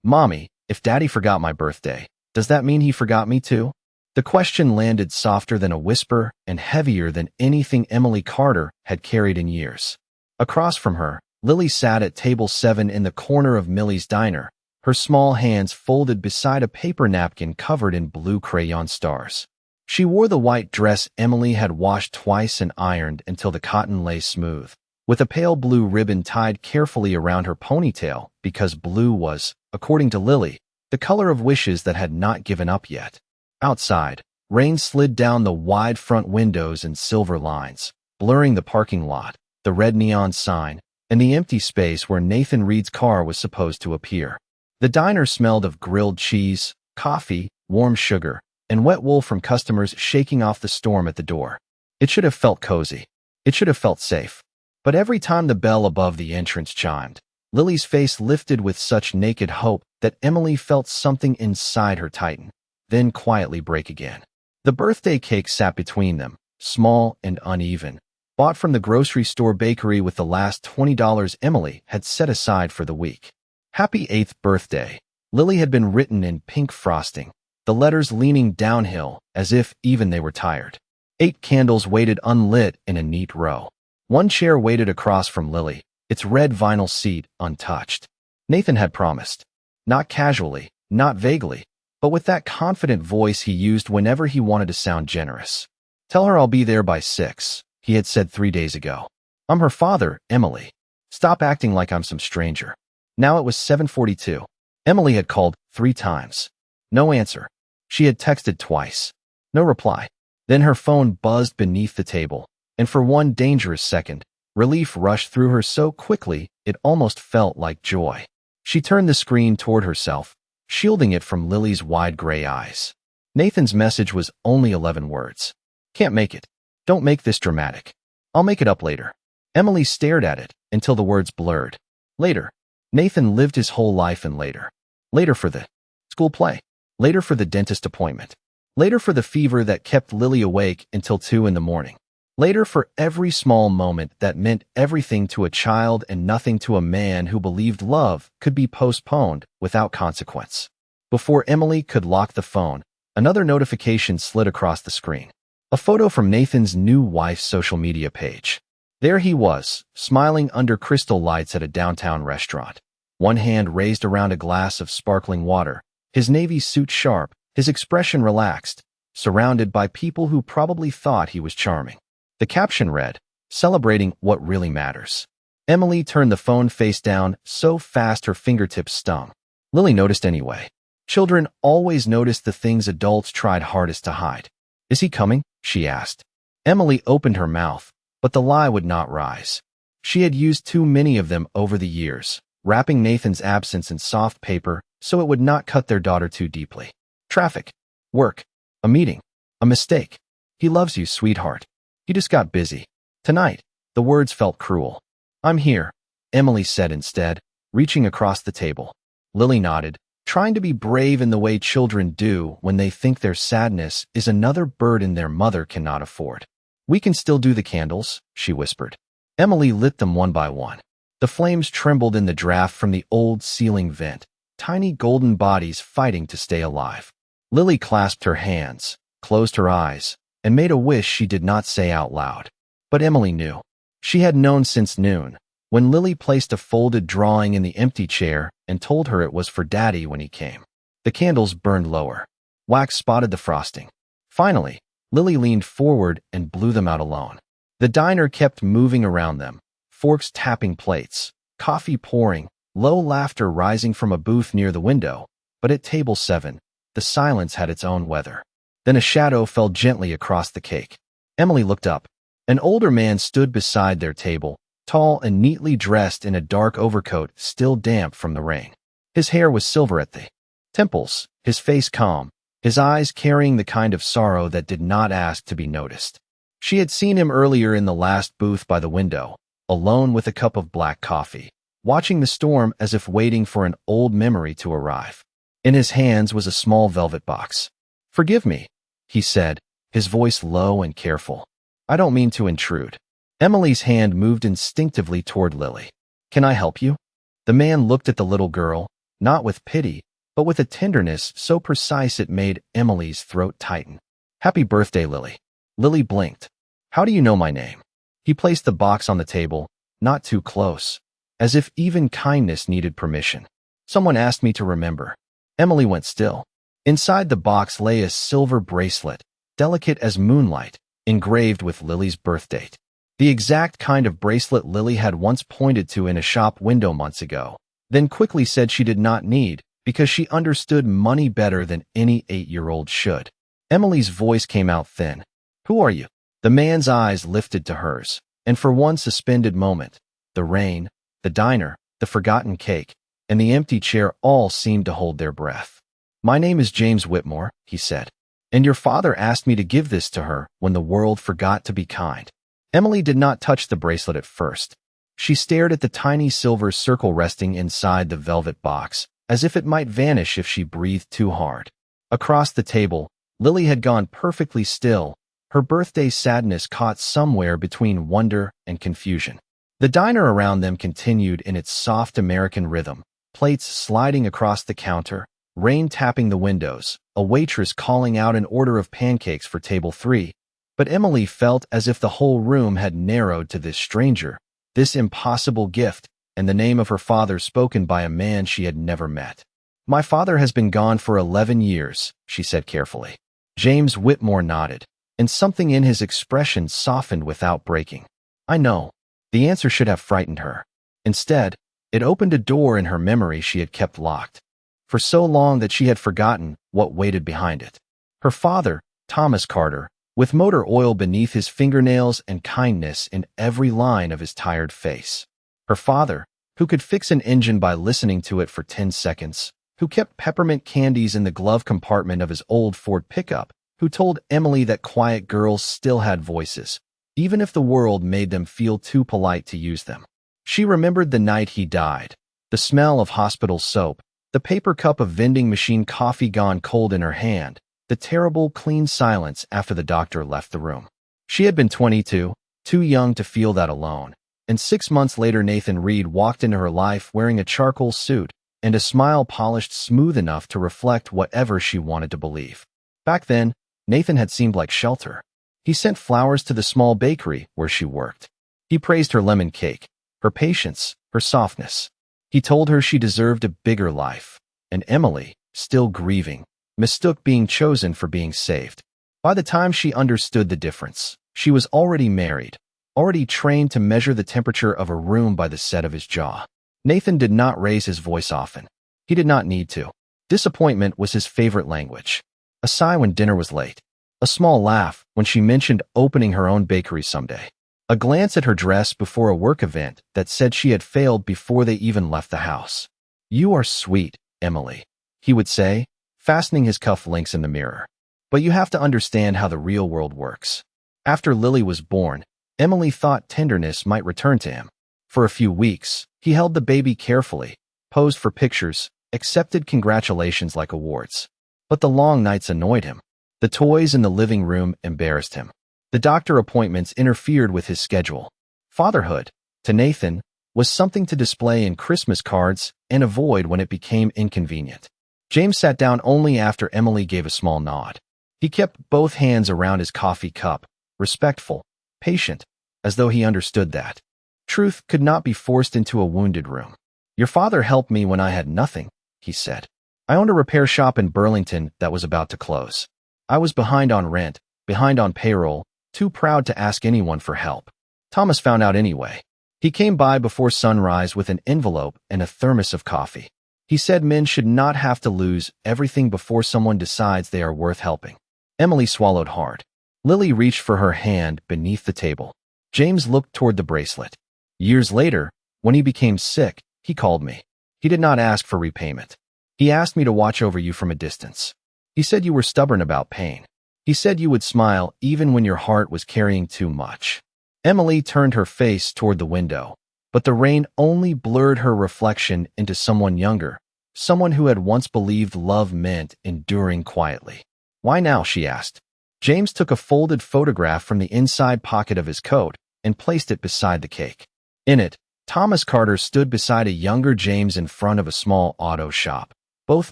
"Mommy, if Daddy forgot my birthday, does that mean he forgot me too?" The question landed softer than a whisper and heavier than anything Emily Carter had carried in years. Across from her, Lily sat at table 7 in the corner of Millie's diner, her small hands folded beside a paper napkin covered in blue crayon stars. She wore the white dress Emily had washed twice and ironed until the cotton lay smooth, with a pale blue ribbon tied carefully around her ponytail because blue was, according to Lily, the color of wishes that had not given up yet. Outside, rain slid down the wide front windows in silver lines, blurring the parking lot, the red neon sign, and the empty space where Nathan Reed's car was supposed to appear. The diner smelled of grilled cheese, coffee, warm sugar, and wet wool from customers shaking off the storm at the door. It should have felt cozy. It should have felt safe. But every time the bell above the entrance chimed, Lily's face lifted with such naked hope that Emily felt something inside her tighten, then quietly break again. The birthday cake sat between them, small and uneven, bought from the grocery store bakery with the last $20 Emily had set aside for the week. "Happy 8th birthday," Lily had been written in pink frosting, the letters leaning downhill as if even they were tired. 8 candles waited unlit in a neat row. One chair waited across from Lily, its red vinyl seat untouched. Nathan had promised. Not casually, not vaguely, but with that confident voice he used whenever he wanted to sound generous. "Tell her I'll be there by 6, he had said 3 days ago. "I'm her father, Emily. Stop acting like I'm some stranger." Now it was 7:42. Emily had called 3 times. No answer. She had texted twice. No reply. Then her phone buzzed beneath the table, and for one dangerous second, relief rushed through her so quickly it almost felt like joy. She turned the screen toward herself, shielding it from Lily's wide gray eyes. Nathan's message was only 11 words. "Can't make it. Don't make this dramatic. I'll make it up later." Emily stared at it until the words blurred. Later. Nathan lived his whole life in later. Later for the school play. Later for the dentist appointment. Later for the fever that kept Lily awake until 2 in the morning. Later for every small moment that meant everything to a child and nothing to a man who believed love could be postponed without consequence. Before Emily could lock the phone, another notification slid across the screen. A photo from Nathan's new wife's social media page. There he was, smiling under crystal lights at a downtown restaurant. One hand raised around a glass of sparkling water, his navy suit sharp, his expression relaxed, surrounded by people who probably thought he was charming. The caption read, "Celebrating what really matters." Emily turned the phone face down so fast her fingertips stung. Lily noticed anyway. Children always noticed the things adults tried hardest to hide. "Is he coming?" she asked. Emily opened her mouth, but the lie would not rise. She had used too many of them over the years, wrapping Nathan's absence in soft paper so it would not cut their daughter too deeply. Traffic. Work. A meeting. A mistake. "He loves you, sweetheart. He just got busy. Tonight." The words felt cruel. "I'm here," Emily said instead, reaching across the table. Lily nodded, trying to be brave in the way children do when they think their sadness is another burden their mother cannot afford. "We can still do the candles," she whispered. Emily lit them one by one. The flames trembled in the draft from the old ceiling vent, tiny golden bodies fighting to stay alive. Lily clasped her hands, closed her eyes, and made a wish she did not say out loud. But Emily knew. She had known since noon, when Lily placed a folded drawing in the empty chair and told her it was for Daddy when he came. The candles burned lower. Wax spotted the frosting. Finally, Lily leaned forward and blew them out alone. The diner kept moving around them, forks tapping plates, coffee pouring, low laughter rising from a booth near the window, but at table 7, the silence had its own weather. Then a shadow fell gently across the cake. Emily looked up. An older man stood beside their table, tall and neatly dressed in a dark overcoat still damp from the rain. His hair was silver at the temples, his face calm, his eyes carrying the kind of sorrow that did not ask to be noticed. She had seen him earlier in the last booth by the window, alone with a cup of black coffee, watching the storm as if waiting for an old memory to arrive. In his hands was a small velvet box. "Forgive me," he said, his voice low and careful. "I don't mean to intrude." Emily's hand moved instinctively toward Lily. "Can I help you?" The man looked at the little girl, not with pity, but with a tenderness so precise it made Emily's throat tighten. "Happy birthday, Lily." Lily blinked. "How do you know my name?" He placed the box on the table, not too close, as if even kindness needed permission. "Someone asked me to remember." Emily went still. Inside the box lay a silver bracelet, delicate as moonlight, engraved with Lily's birth date. The exact kind of bracelet Lily had once pointed to in a shop window months ago, then quickly said she did not need because she understood money better than any 8-year-old should. Emily's voice came out thin. "Who are you?" The man's eyes lifted to hers, and for one suspended moment, the rain, the diner, the forgotten cake, and the empty chair all seemed to hold their breath. "My name is James Whitmore," he said, "and your father asked me to give this to her when the world forgot to be kind." Emily did not touch the bracelet at first. She stared at the tiny silver circle resting inside the velvet box, as if it might vanish if she breathed too hard. Across the table, Lily had gone perfectly still, her birthday sadness caught somewhere between wonder and confusion. The diner around them continued in its soft American rhythm, plates sliding across the counter, rain tapping the windows, a waitress calling out an order of pancakes for table 3. But Emily felt as if the whole room had narrowed to this stranger, this impossible gift, and the name of her father spoken by a man she had never met. "My father has been gone for 11 years, she said carefully. James Whitmore nodded, and something in his expression softened without breaking. "I know." The answer should have frightened her. Instead, it opened a door in her memory she had kept locked, for so long that she had forgotten what waited behind it. Her father, Thomas Carter, with motor oil beneath his fingernails and kindness in every line of his tired face. Her father, who could fix an engine by listening to it for 10 seconds, who kept peppermint candies in the glove compartment of his old Ford pickup, who told Emily that quiet girls still had voices, even if the world made them feel too polite to use them. She remembered the night he died, the smell of hospital soap, the paper cup of vending machine coffee gone cold in her hand, the terrible, clean silence after the doctor left the room. She had been 22, too young to feel that alone, and 6 months later Nathan Reed walked into her life wearing a charcoal suit and a smile polished smooth enough to reflect whatever she wanted to believe. Back then, Nathan had seemed like shelter. He sent flowers to the small bakery where she worked. He praised her lemon cake, her patience, her softness. He told her she deserved a bigger life, and Emily, still grieving, mistook being chosen for being saved. By the time she understood the difference, she was already married, already trained to measure the temperature of a room by the set of his jaw. Nathan did not raise his voice often. He did not need to. Disappointment was his favorite language. A sigh when dinner was late. A small laugh when she mentioned opening her own bakery someday. A glance at her dress before a work event that said she had failed before they even left the house. "You are sweet, Emily," he would say, fastening his cuff links in the mirror. "But you have to understand how the real world works." After Lily was born, Emily thought tenderness might return to him. For a few weeks, he held the baby carefully, posed for pictures, accepted congratulations like awards. But the long nights annoyed him. The toys in the living room embarrassed him. The doctor appointments interfered with his schedule. Fatherhood, to Nathan, was something to display in Christmas cards and avoid when it became inconvenient. James sat down only after Emily gave a small nod. He kept both hands around his coffee cup, respectful, patient, as though he understood that truth could not be forced into a wounded room. "Your father helped me when I had nothing," he said. "I owned a repair shop in Burlington that was about to close. I was behind on rent, behind on payroll, too proud to ask anyone for help. Thomas found out anyway. He came by before sunrise with an envelope and a thermos of coffee. He said men should not have to lose everything before someone decides they are worth helping." Emily swallowed hard. Lily reached for her hand beneath the table. James looked toward the bracelet. "Years later, when he became sick, he called me. He did not ask for repayment. He asked me to watch over you from a distance. He said you were stubborn about pain. He said you would smile even when your heart was carrying too much." Emily turned her face toward the window, but the rain only blurred her reflection into someone younger, someone who had once believed love meant enduring quietly. "Why now?" she asked. James took a folded photograph from the inside pocket of his coat and placed it beside the cake. In it, Thomas Carter stood beside a younger James in front of a small auto shop, both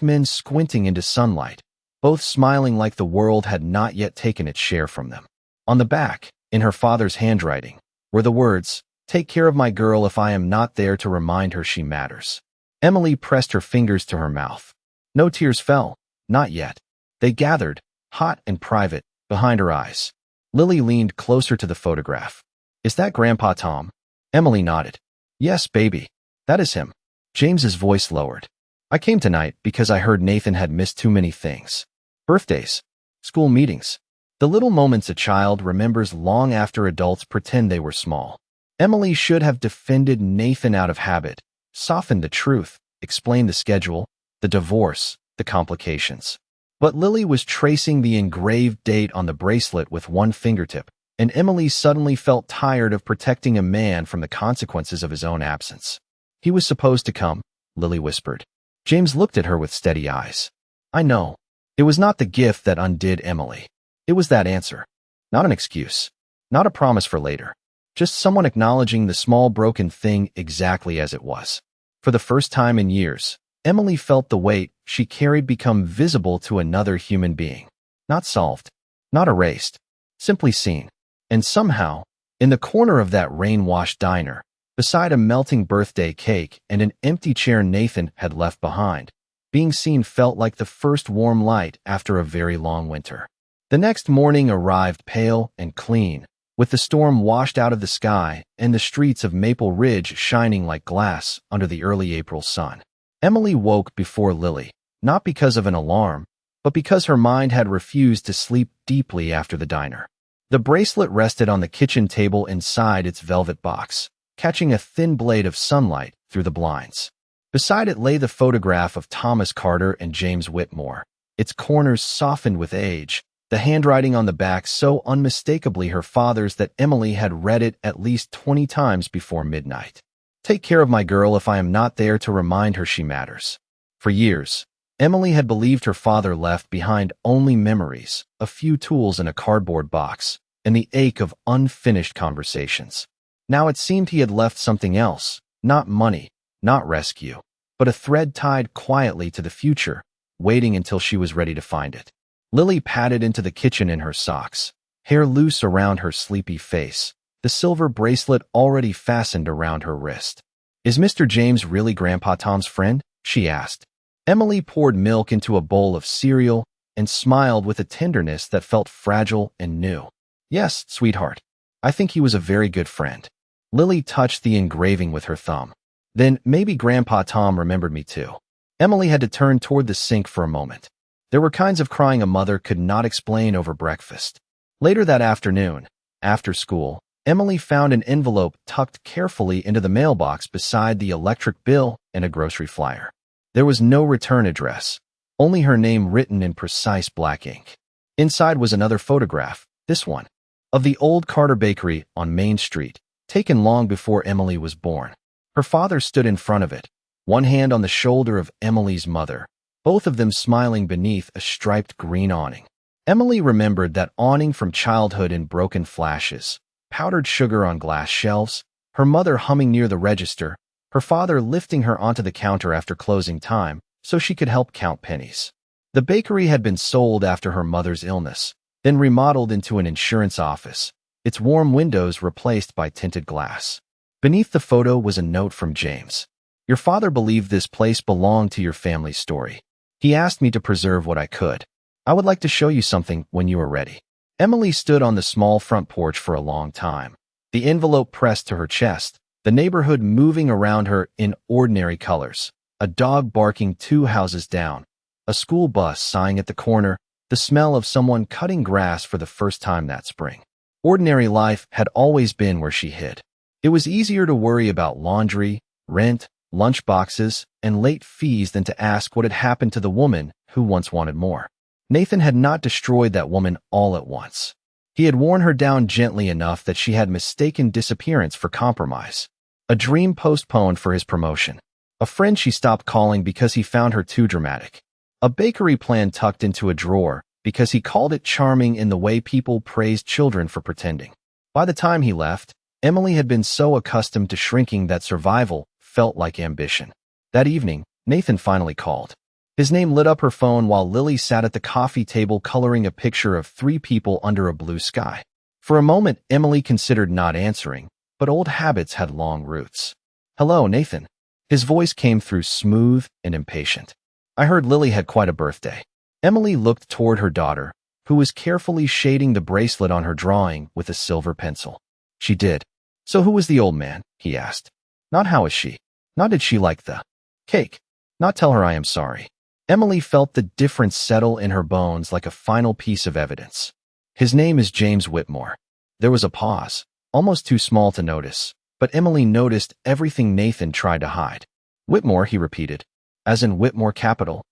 men squinting into sunlight, both smiling like the world had not yet taken its share from them. On the back, in her father's handwriting, were the words, "Take care of my girl if I am not there to remind her she matters." Emily pressed her fingers to her mouth. No tears fell, not yet. They gathered, hot and private, behind her eyes. Lily leaned closer to the photograph. "Is that Grandpa Tom?" Emily nodded. "Yes, baby. That is him." James's voice lowered. "I came tonight because I heard Nathan had missed too many things. Birthdays, school meetings, the little moments a child remembers long after adults pretend they were small." Emily should have defended Nathan out of habit, softened the truth, explained the schedule, the divorce, the complications. But Lily was tracing the engraved date on the bracelet with one fingertip, and Emily suddenly felt tired of protecting a man from the consequences of his own absence. "He was supposed to come," Lily whispered. James looked at her with steady eyes. "I know." It was not the gift that undid Emily. It was that answer. Not an excuse. Not a promise for later. Just someone acknowledging the small broken thing exactly as it was. For the first time in years, Emily felt the weight she carried become visible to another human being. Not solved. Not erased. Simply seen. And somehow, in the corner of that rain-washed diner, beside a melting birthday cake and an empty chair Nathan had left behind, being seen felt like the first warm light after a very long winter. The next morning arrived pale and clean, with the storm washed out of the sky and the streets of Maple Ridge shining like glass under the early April sun. Emily woke before Lily, not because of an alarm, but because her mind had refused to sleep deeply after the diner. The bracelet rested on the kitchen table inside its velvet box, catching a thin blade of sunlight through the blinds. Beside it lay the photograph of Thomas Carter and James Whitmore, its corners softened with age, the handwriting on the back so unmistakably her father's that Emily had read it at least 20 times before midnight. "Take care of my girl if I am not there to remind her she matters." For years, Emily had believed her father left behind only memories, a few tools in a cardboard box, and the ache of unfinished conversations. Now it seemed he had left something else, not money, not rescue, but a thread tied quietly to the future, waiting until she was ready to find it. Lily padded into the kitchen in her socks, hair loose around her sleepy face, the silver bracelet already fastened around her wrist. "Is Mr. James really Grandpa Tom's friend?" she asked. Emily poured milk into a bowl of cereal and smiled with a tenderness that felt fragile and new. "Yes, sweetheart. I think he was a very good friend." Lily touched the engraving with her thumb. "Then maybe Grandpa Tom remembered me too." Emily had to turn toward the sink for a moment. There were kinds of crying a mother could not explain over breakfast. Later that afternoon, after school, Emily found an envelope tucked carefully into the mailbox beside the electric bill and a grocery flyer. There was no return address, only her name written in precise black ink. Inside was another photograph, this one, of the old Carter Bakery on Main Street, taken long before Emily was born. Her father stood in front of it, one hand on the shoulder of Emily's mother, both of them smiling beneath a striped green awning. Emily remembered that awning from childhood in broken flashes, powdered sugar on glass shelves, her mother humming near the register, her father lifting her onto the counter after closing time so she could help count pennies. The bakery had been sold after her mother's illness, then remodeled into an insurance office, its warm windows replaced by tinted glass. Beneath the photo was a note from James. "Your father believed this place belonged to your family's story. He asked me to preserve what I could. I would like to show you something when you are ready." Emily stood on the small front porch for a long time, the envelope pressed to her chest, the neighborhood moving around her in ordinary colors, a dog barking 2 houses down, a school bus sighing at the corner, the smell of someone cutting grass for the first time that spring. Ordinary life had always been where she hid. It was easier to worry about laundry, rent, lunch boxes, and late fees than to ask what had happened to the woman who once wanted more. Nathan had not destroyed that woman all at once. He had worn her down gently enough that she had mistaken disappearance for compromise. A dream postponed for his promotion. A friend she stopped calling because he found her too dramatic. A bakery plan tucked into a drawer because he called it charming in the way people praised children for pretending. By the time he left, Emily had been so accustomed to shrinking that survival felt like ambition. That evening, Nathan finally called. His name lit up her phone while Lily sat at the coffee table coloring a picture of 3 people under a blue sky. For a moment, Emily considered not answering, but old habits had long roots. "Hello, Nathan." His voice came through smooth and impatient. "I heard Lily had quite a birthday." Emily looked toward her daughter, who was carefully shading the bracelet on her drawing with a silver pencil. "She did." "So who was the old man?" he asked. "Not how is she? Not did she like the cake? Not tell her I am sorry." Emily felt the difference settle in her bones like a final piece of evidence. "His name is James Whitmore." There was a pause, almost too small to notice, but Emily noticed everything Nathan tried to hide. "Whitmore," he repeated. "As in Whitmore Capital?"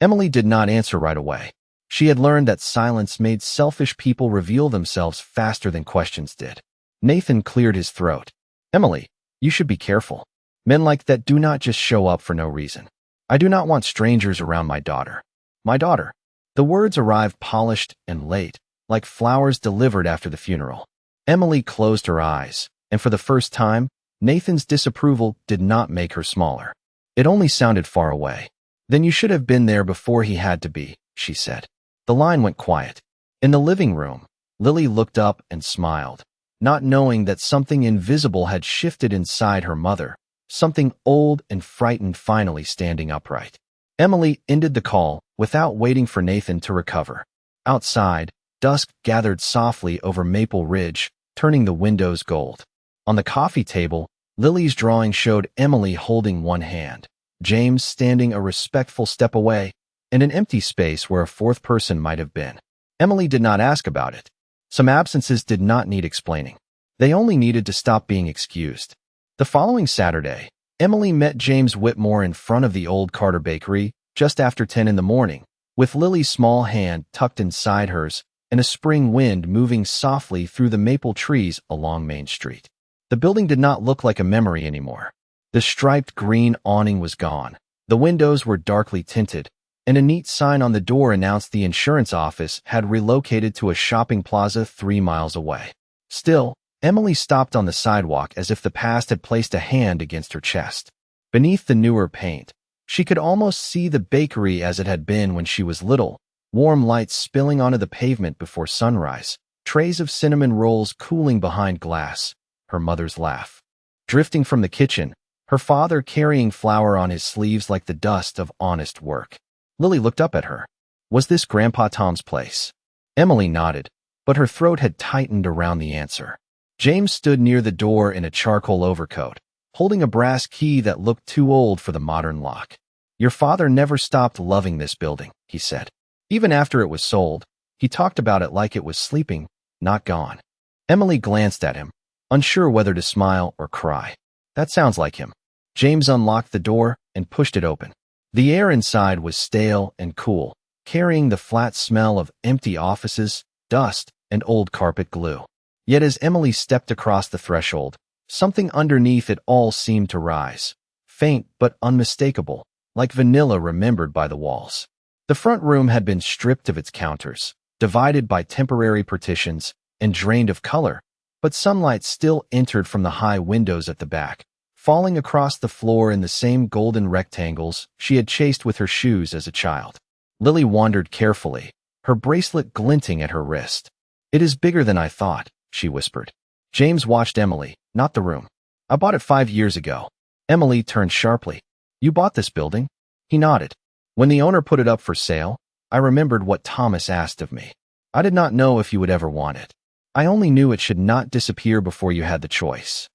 Emily did not answer right away. She had learned that silence made selfish people reveal themselves faster than questions did. Nathan cleared his throat. "Emily, you should be careful. Men like that do not just show up for no reason. I do not want strangers around my daughter." "My daughter." The words arrived polished and late, like flowers delivered after the funeral. Emily closed her eyes, and for the first time, Nathan's disapproval did not make her smaller. It only sounded far away. "Then you should have been there before he had to be," she said. The line went quiet. In the living room, Lily looked up and smiled, not knowing that something invisible had shifted inside her mother. Something old and frightened finally standing upright. Emily ended the call without waiting for Nathan to recover. Outside, dusk gathered softly over Maple Ridge, turning the windows gold. On the coffee table, Lily's drawing showed Emily holding one hand, James standing a respectful step away, and an empty space where a 4th person might have been. Emily did not ask about it. Some absences did not need explaining. They only needed to stop being excused. The following Saturday, Emily met James Whitmore in front of the old Carter Bakery just after 10 in the morning, with Lily's small hand tucked inside hers and a spring wind moving softly through the maple trees along Main Street. The building did not look like a memory anymore. The striped green awning was gone. The windows were darkly tinted, and a neat sign on the door announced the insurance office had relocated to a shopping plaza 3 miles away. Still, Emily stopped on the sidewalk as if the past had placed a hand against her chest. Beneath the newer paint, she could almost see the bakery as it had been when she was little, warm lights spilling onto the pavement before sunrise, trays of cinnamon rolls cooling behind glass, her mother's laugh. Drifting from the kitchen, her father carrying flour on his sleeves like the dust of honest work. Lily looked up at her. Was this Grandpa Tom's place? Emily nodded, but her throat had tightened around the answer. James stood near the door in a charcoal overcoat, holding a brass key that looked too old for the modern lock. "Your father never stopped loving this building," he said. "Even after it was sold, he talked about it like it was sleeping, not gone." Emily glanced at him, unsure whether to smile or cry. "That sounds like him." James unlocked the door and pushed it open. The air inside was stale and cool, carrying the flat smell of empty offices, dust, and old carpet glue. Yet as Emily stepped across the threshold, something underneath it all seemed to rise, faint but unmistakable, like vanilla remembered by the walls. The front room had been stripped of its counters, divided by temporary partitions, and drained of color, but sunlight still entered from the high windows at the back, falling across the floor in the same golden rectangles she had chased with her shoes as a child. Lily wandered carefully, her bracelet glinting at her wrist. "It is bigger than I thought," she whispered. James watched Emily, not the room. "I bought it 5 years ago." Emily turned sharply. "You bought this building?" He nodded. "When the owner put it up for sale, I remembered what Thomas asked of me. I did not know if you would ever want it. I only knew it should not disappear before you had the choice."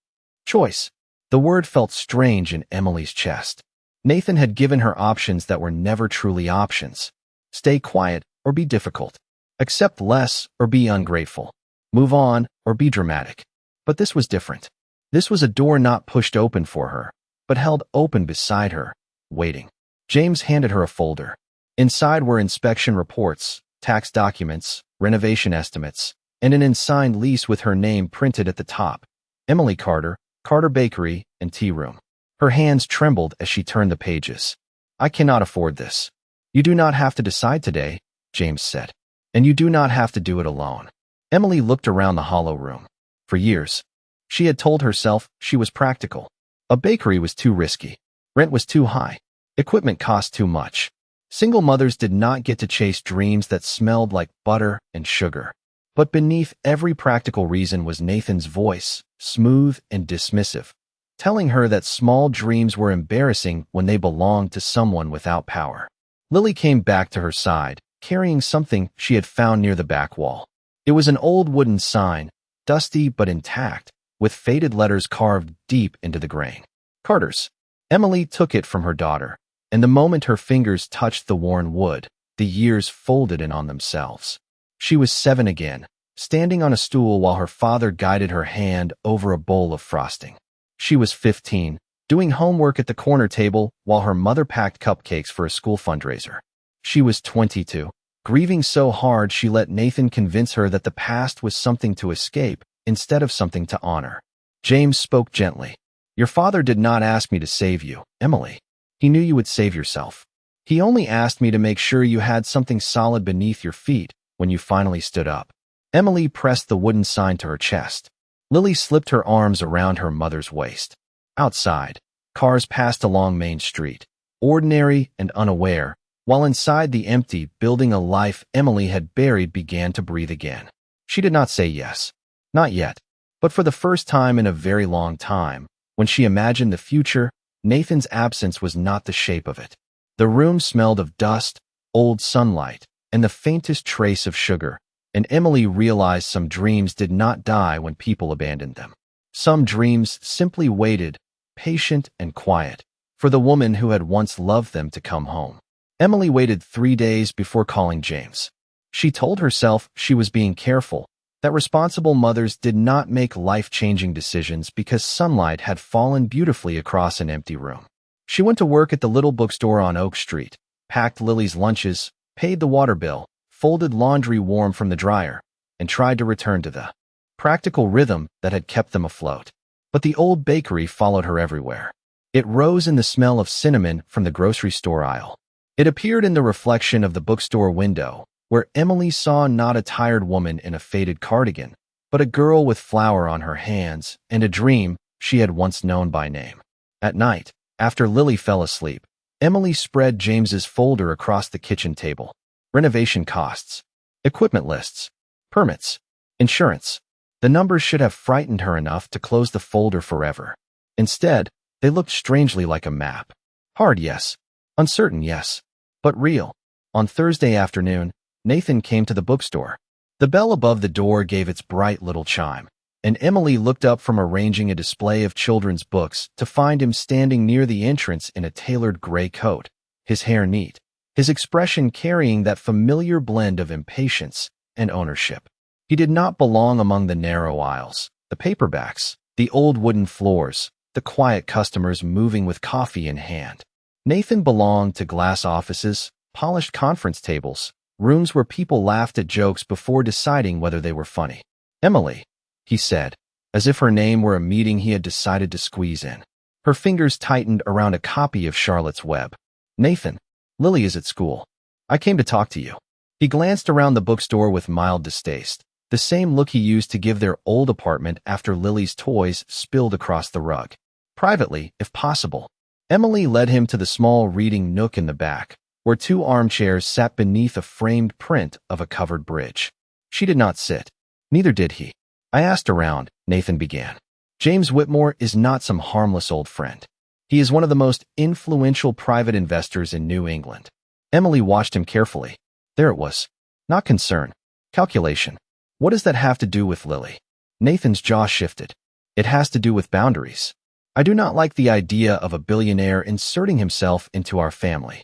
Choice. The word felt strange in Emily's chest. Nathan had given her options that were never truly options. Stay quiet or be difficult. Accept less or be ungrateful. Move on or be dramatic. But this was different. This was a door not pushed open for her, but held open beside her, waiting. James handed her a folder. Inside were inspection reports, tax documents, renovation estimates, and an unsigned lease with her name printed at the top. Emily Carter, Carter Bakery, and Tea Room. Her hands trembled as she turned the pages. "I cannot afford this." "You do not have to decide today," James said. "And you do not have to do it alone." Emily looked around the hollow room. For years, She had told herself she was practical. A bakery was too risky. Rent was too high. Equipment cost too much. Single mothers did not get to chase dreams that smelled like butter and sugar. But beneath every practical reason was Nathan's voice, smooth and dismissive, telling her that small dreams were embarrassing when they belonged to someone without power. Lily came back to her side, carrying something she had found near the back wall. It was an old wooden sign, dusty but intact, with faded letters carved deep into the grain. Carter's. Emily took it from her daughter, and the moment her fingers touched the worn wood, the years folded in on themselves. She was 7 again, standing on a stool while her father guided her hand over a bowl of frosting. She was 15, doing homework at the corner table while her mother packed cupcakes for a school fundraiser. She was 22, grieving so hard she let Nathan convince her that the past was something to escape instead of something to honor. James spoke gently. "Your father did not ask me to save you, Emily. He knew you would save yourself. He only asked me to make sure you had something solid beneath your feet when you finally stood up." Emily pressed the wooden sign to her chest. Lily slipped her arms around her mother's waist. Outside, cars passed along Main Street, ordinary and unaware, while inside the empty building a life Emily had buried began to breathe again. She did not say yes. Not yet. But for the first time in a very long time, when she imagined the future, Nathan's absence was not the shape of it. The room smelled of dust, old sunlight, and the faintest trace of sugar, and Emily realized some dreams did not die when people abandoned them. Some dreams simply waited, patient and quiet, for the woman who had once loved them to come home. Emily waited 3 days before calling James. She told herself she was being careful, that responsible mothers did not make life-changing decisions because sunlight had fallen beautifully across an empty room. She went to work at the little bookstore on Oak Street, packed Lily's lunches, paid the water bill, folded laundry warm from the dryer, and tried to return to the practical rhythm that had kept them afloat. But the old bakery followed her everywhere. It rose in the smell of cinnamon from the grocery store aisle. It appeared in the reflection of the bookstore window, where Emily saw not a tired woman in a faded cardigan, but a girl with flour on her hands and a dream she had once known by name. At night, after Lily fell asleep, Emily spread James's folder across the kitchen table. Renovation costs, equipment lists, permits, insurance. The numbers should have frightened her enough to close the folder forever. Instead, they looked strangely like a map. Hard, yes. Uncertain, yes. But real. On Thursday afternoon, Nathan came to the bookstore. The bell above the door gave its bright little chime, and Emily looked up from arranging a display of children's books to find him standing near the entrance in a tailored gray coat, his hair neat, his expression carrying that familiar blend of impatience and ownership. He did not belong among the narrow aisles, the paperbacks, the old wooden floors, the quiet customers moving with coffee in hand. Nathan belonged to glass offices, polished conference tables, rooms where people laughed at jokes before deciding whether they were funny. "Emily," he said, as if her name were a meeting he had decided to squeeze in. Her fingers tightened around a copy of Charlotte's Web. "Nathan, Lily is at school. I came to talk to you." He glanced around the bookstore with mild distaste, the same look he used to give their old apartment after Lily's toys spilled across the rug. Privately, if possible. Emily led him to the small reading nook in the back, where 2 armchairs sat beneath a framed print of a covered bridge. She did not sit. Neither did he. "I asked around," Nathan began. "James Whitmore is not some harmless old friend. He is one of the most influential private investors in New England." Emily watched him carefully. There it was. Not concern. Calculation. What does that have to do with Lily? Nathan's jaw shifted. "It has to do with boundaries. I do not like the idea of a billionaire inserting himself into our family."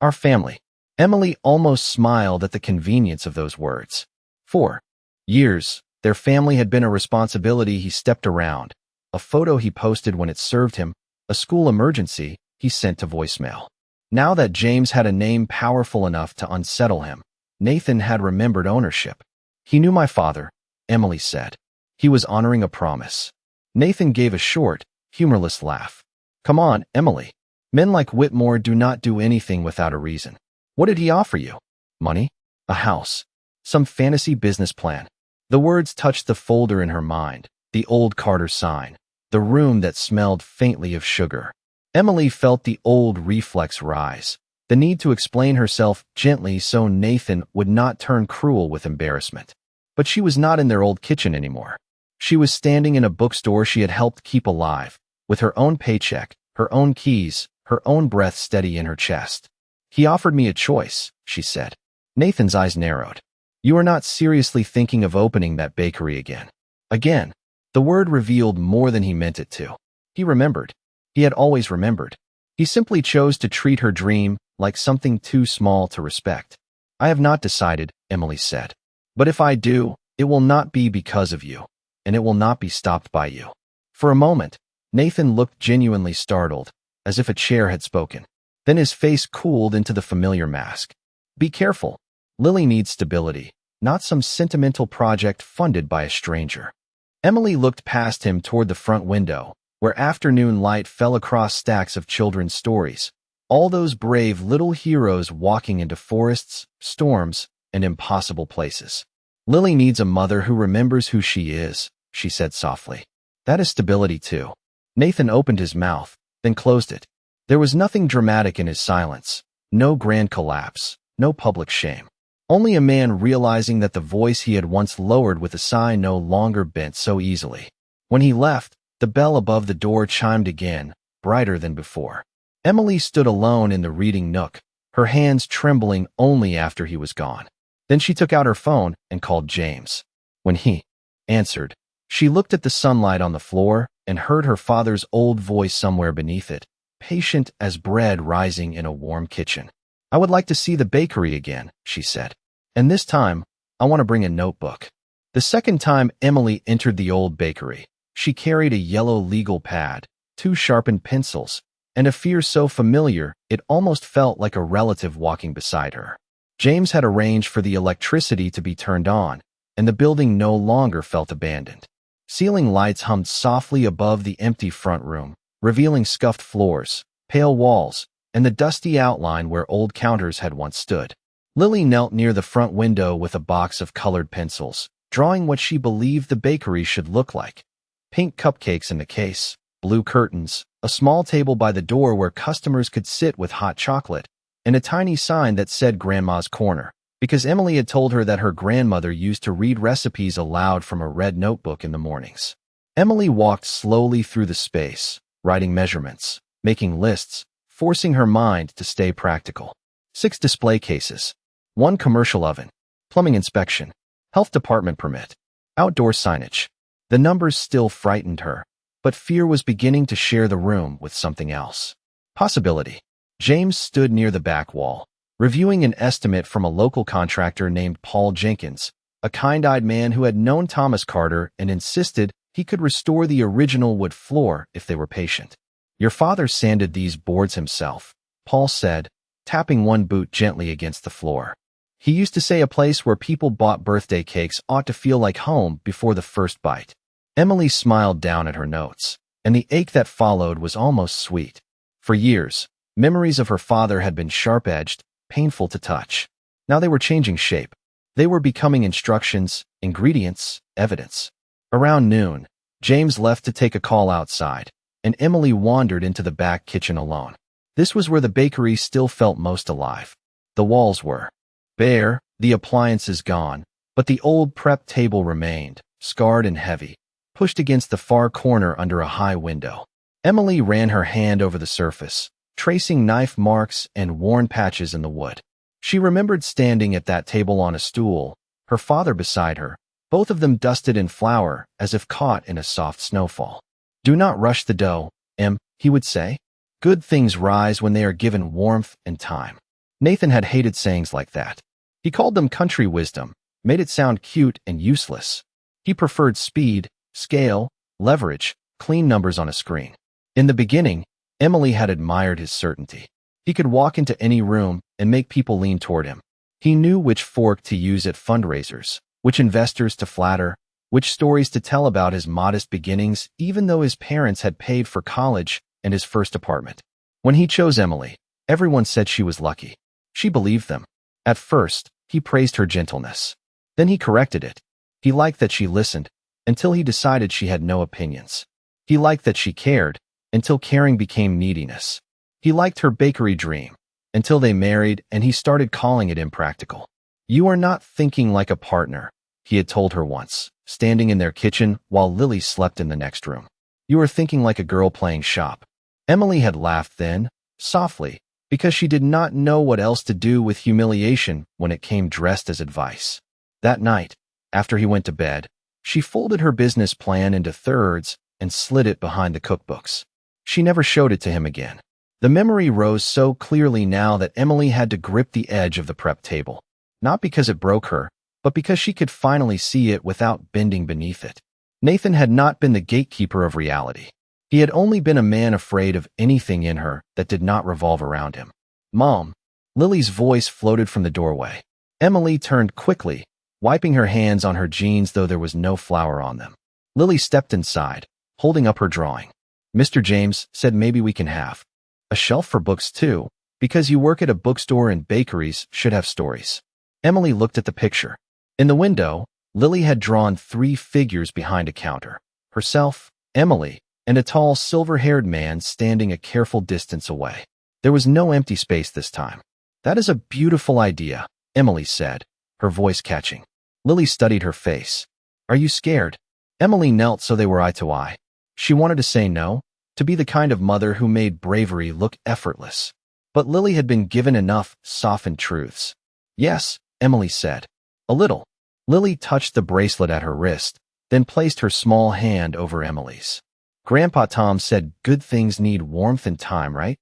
Our family. Emily almost smiled at the convenience of those words. For years, their family had been a responsibility he stepped around, a photo he posted when it served him, a school emergency he sent to voicemail. Now that James had a name powerful enough to unsettle him, Nathan had remembered ownership. "He knew my father," Emily said. "He was honoring a promise." Nathan gave a short, humorless laugh. "Come on, Emily. Men like Whitmore do not do anything without a reason. What did he offer you? Money? A house? Some fantasy business plan?" The words touched the folder in her mind, the old Carter sign, the room that smelled faintly of sugar. Emily felt the old reflex rise, the need to explain herself gently so Nathan would not turn cruel with embarrassment. But she was not in their old kitchen anymore. She was standing in a bookstore she had helped keep alive, with her own paycheck, her own keys, her own breath steady in her chest. "He offered me a choice," she said. Nathan's eyes narrowed. "You are not seriously thinking of opening that bakery again?" Again. The word revealed more than he meant it to. He remembered. He had always remembered. He simply chose to treat her dream like something too small to respect. "I have not decided," Emily said. "But if I do, it will not be because of you, and it will not be stopped by you." For a moment, Nathan looked genuinely startled, as if a chair had spoken. Then his face cooled into the familiar mask. "Be careful. Lily needs stability, not some sentimental project funded by a stranger." Emily looked past him toward the front window, where afternoon light fell across stacks of children's stories. All those brave little heroes walking into forests, storms, and impossible places. "Lily needs a mother who remembers who she is," she said softly. "That is stability too." Nathan opened his mouth, then closed it. There was nothing dramatic in his silence, no grand collapse, no public shame. Only a man realizing that the voice he had once lowered with a sigh no longer bent so easily. When he left, the bell above the door chimed again, brighter than before. Emily stood alone in the reading nook, her hands trembling only after he was gone. Then she took out her phone and called James. When he answered, she looked at the sunlight on the floor and heard her father's old voice somewhere beneath it, patient as bread rising in a warm kitchen. "I would like to see the bakery again," she said. "And this time, I want to bring a notebook." The second time Emily entered the old bakery, she carried a yellow legal pad, 2 sharpened pencils, and a fear so familiar it almost felt like a relative walking beside her. James had arranged for the electricity to be turned on, and the building no longer felt abandoned. Ceiling lights hummed softly above the empty front room, revealing scuffed floors, pale walls, and the dusty outline where old counters had once stood. Lily knelt near the front window with a box of colored pencils, drawing what she believed the bakery should look like. Pink cupcakes in the case, blue curtains, a small table by the door where customers could sit with hot chocolate, and a tiny sign that said Grandma's Corner, because Emily had told her that her grandmother used to read recipes aloud from a red notebook in the mornings. Emily walked slowly through the space, writing measurements, making lists, forcing her mind to stay practical. 6 display cases, 1 commercial oven, plumbing inspection, health department permit, outdoor signage. The numbers still frightened her, but fear was beginning to share the room with something else. Possibility. James stood near the back wall, reviewing an estimate from a local contractor named Paul Jenkins, a kind-eyed man who had known Thomas Carter and insisted he could restore the original wood floor if they were patient. "Your father sanded these boards himself," Paul said, tapping one boot gently against the floor. "He used to say a place where people bought birthday cakes ought to feel like home before the first bite." Emily smiled down at her notes, and the ache that followed was almost sweet. For years, memories of her father had been sharp-edged, painful to touch. Now they were changing shape. They were becoming instructions, ingredients, evidence. Around noon, James left to take a call outside, and Emily wandered into the back kitchen alone. This was where the bakery still felt most alive. The walls were bare, the appliances gone, but the old prep table remained, scarred and heavy, pushed against the far corner under a high window. Emily ran her hand over the surface, tracing knife marks and worn patches in the wood. She remembered standing at that table on a stool, her father beside her, both of them dusted in flour as if caught in a soft snowfall. "Do not rush the dough, Em," he would say. "Good things rise when they are given warmth and time." Nathan had hated sayings like that. He called them country wisdom, made it sound cute and useless. He preferred speed, scale, leverage, clean numbers on a screen. In the beginning, Emily had admired his certainty. He could walk into any room and make people lean toward him. He knew which fork to use at fundraisers, which investors to flatter, which stories to tell about his modest beginnings, even though his parents had paid for college and his first apartment. When he chose Emily, everyone said she was lucky. She believed them. At first, he praised her gentleness. Then he corrected it. He liked that she listened, until he decided she had no opinions. He liked that she cared, until caring became neediness. He liked her bakery dream, until they married and he started calling it impractical. "You are not thinking like a partner," he had told her once, standing in their kitchen while Lily slept in the next room. "You are thinking like a girl playing shop." Emily had laughed then, softly, because she did not know what else to do with humiliation when it came dressed as advice. That night, after he went to bed, she folded her business plan into thirds and slid it behind the cookbooks. She never showed it to him again. The memory rose so clearly now that Emily had to grip the edge of the prep table, not because it broke her, but because she could finally see it without bending beneath it. Nathan had not been the gatekeeper of reality. He had only been a man afraid of anything in her that did not revolve around him. "Mom." Lily's voice floated from the doorway. Emily turned quickly, wiping her hands on her jeans though there was no flour on them. Lily stepped inside, holding up her drawing. "Mr. James said maybe we can have a shelf for books too, because you work at a bookstore and bakeries should have stories." Emily looked at the picture. In the window, Lily had drawn 3 figures behind a counter: herself, Emily, and a tall silver-haired man standing a careful distance away. There was no empty space this time. "That is a beautiful idea," Emily said, her voice catching. Lily studied her face. "Are you scared?" Emily knelt so they were eye to eye. She wanted to say no, to be the kind of mother who made bravery look effortless. But Lily had been given enough softened truths. "Yes," Emily said. "A little." Lily touched the bracelet at her wrist, then placed her small hand over Emily's. "Grandpa Tom said good things need warmth and time, right?"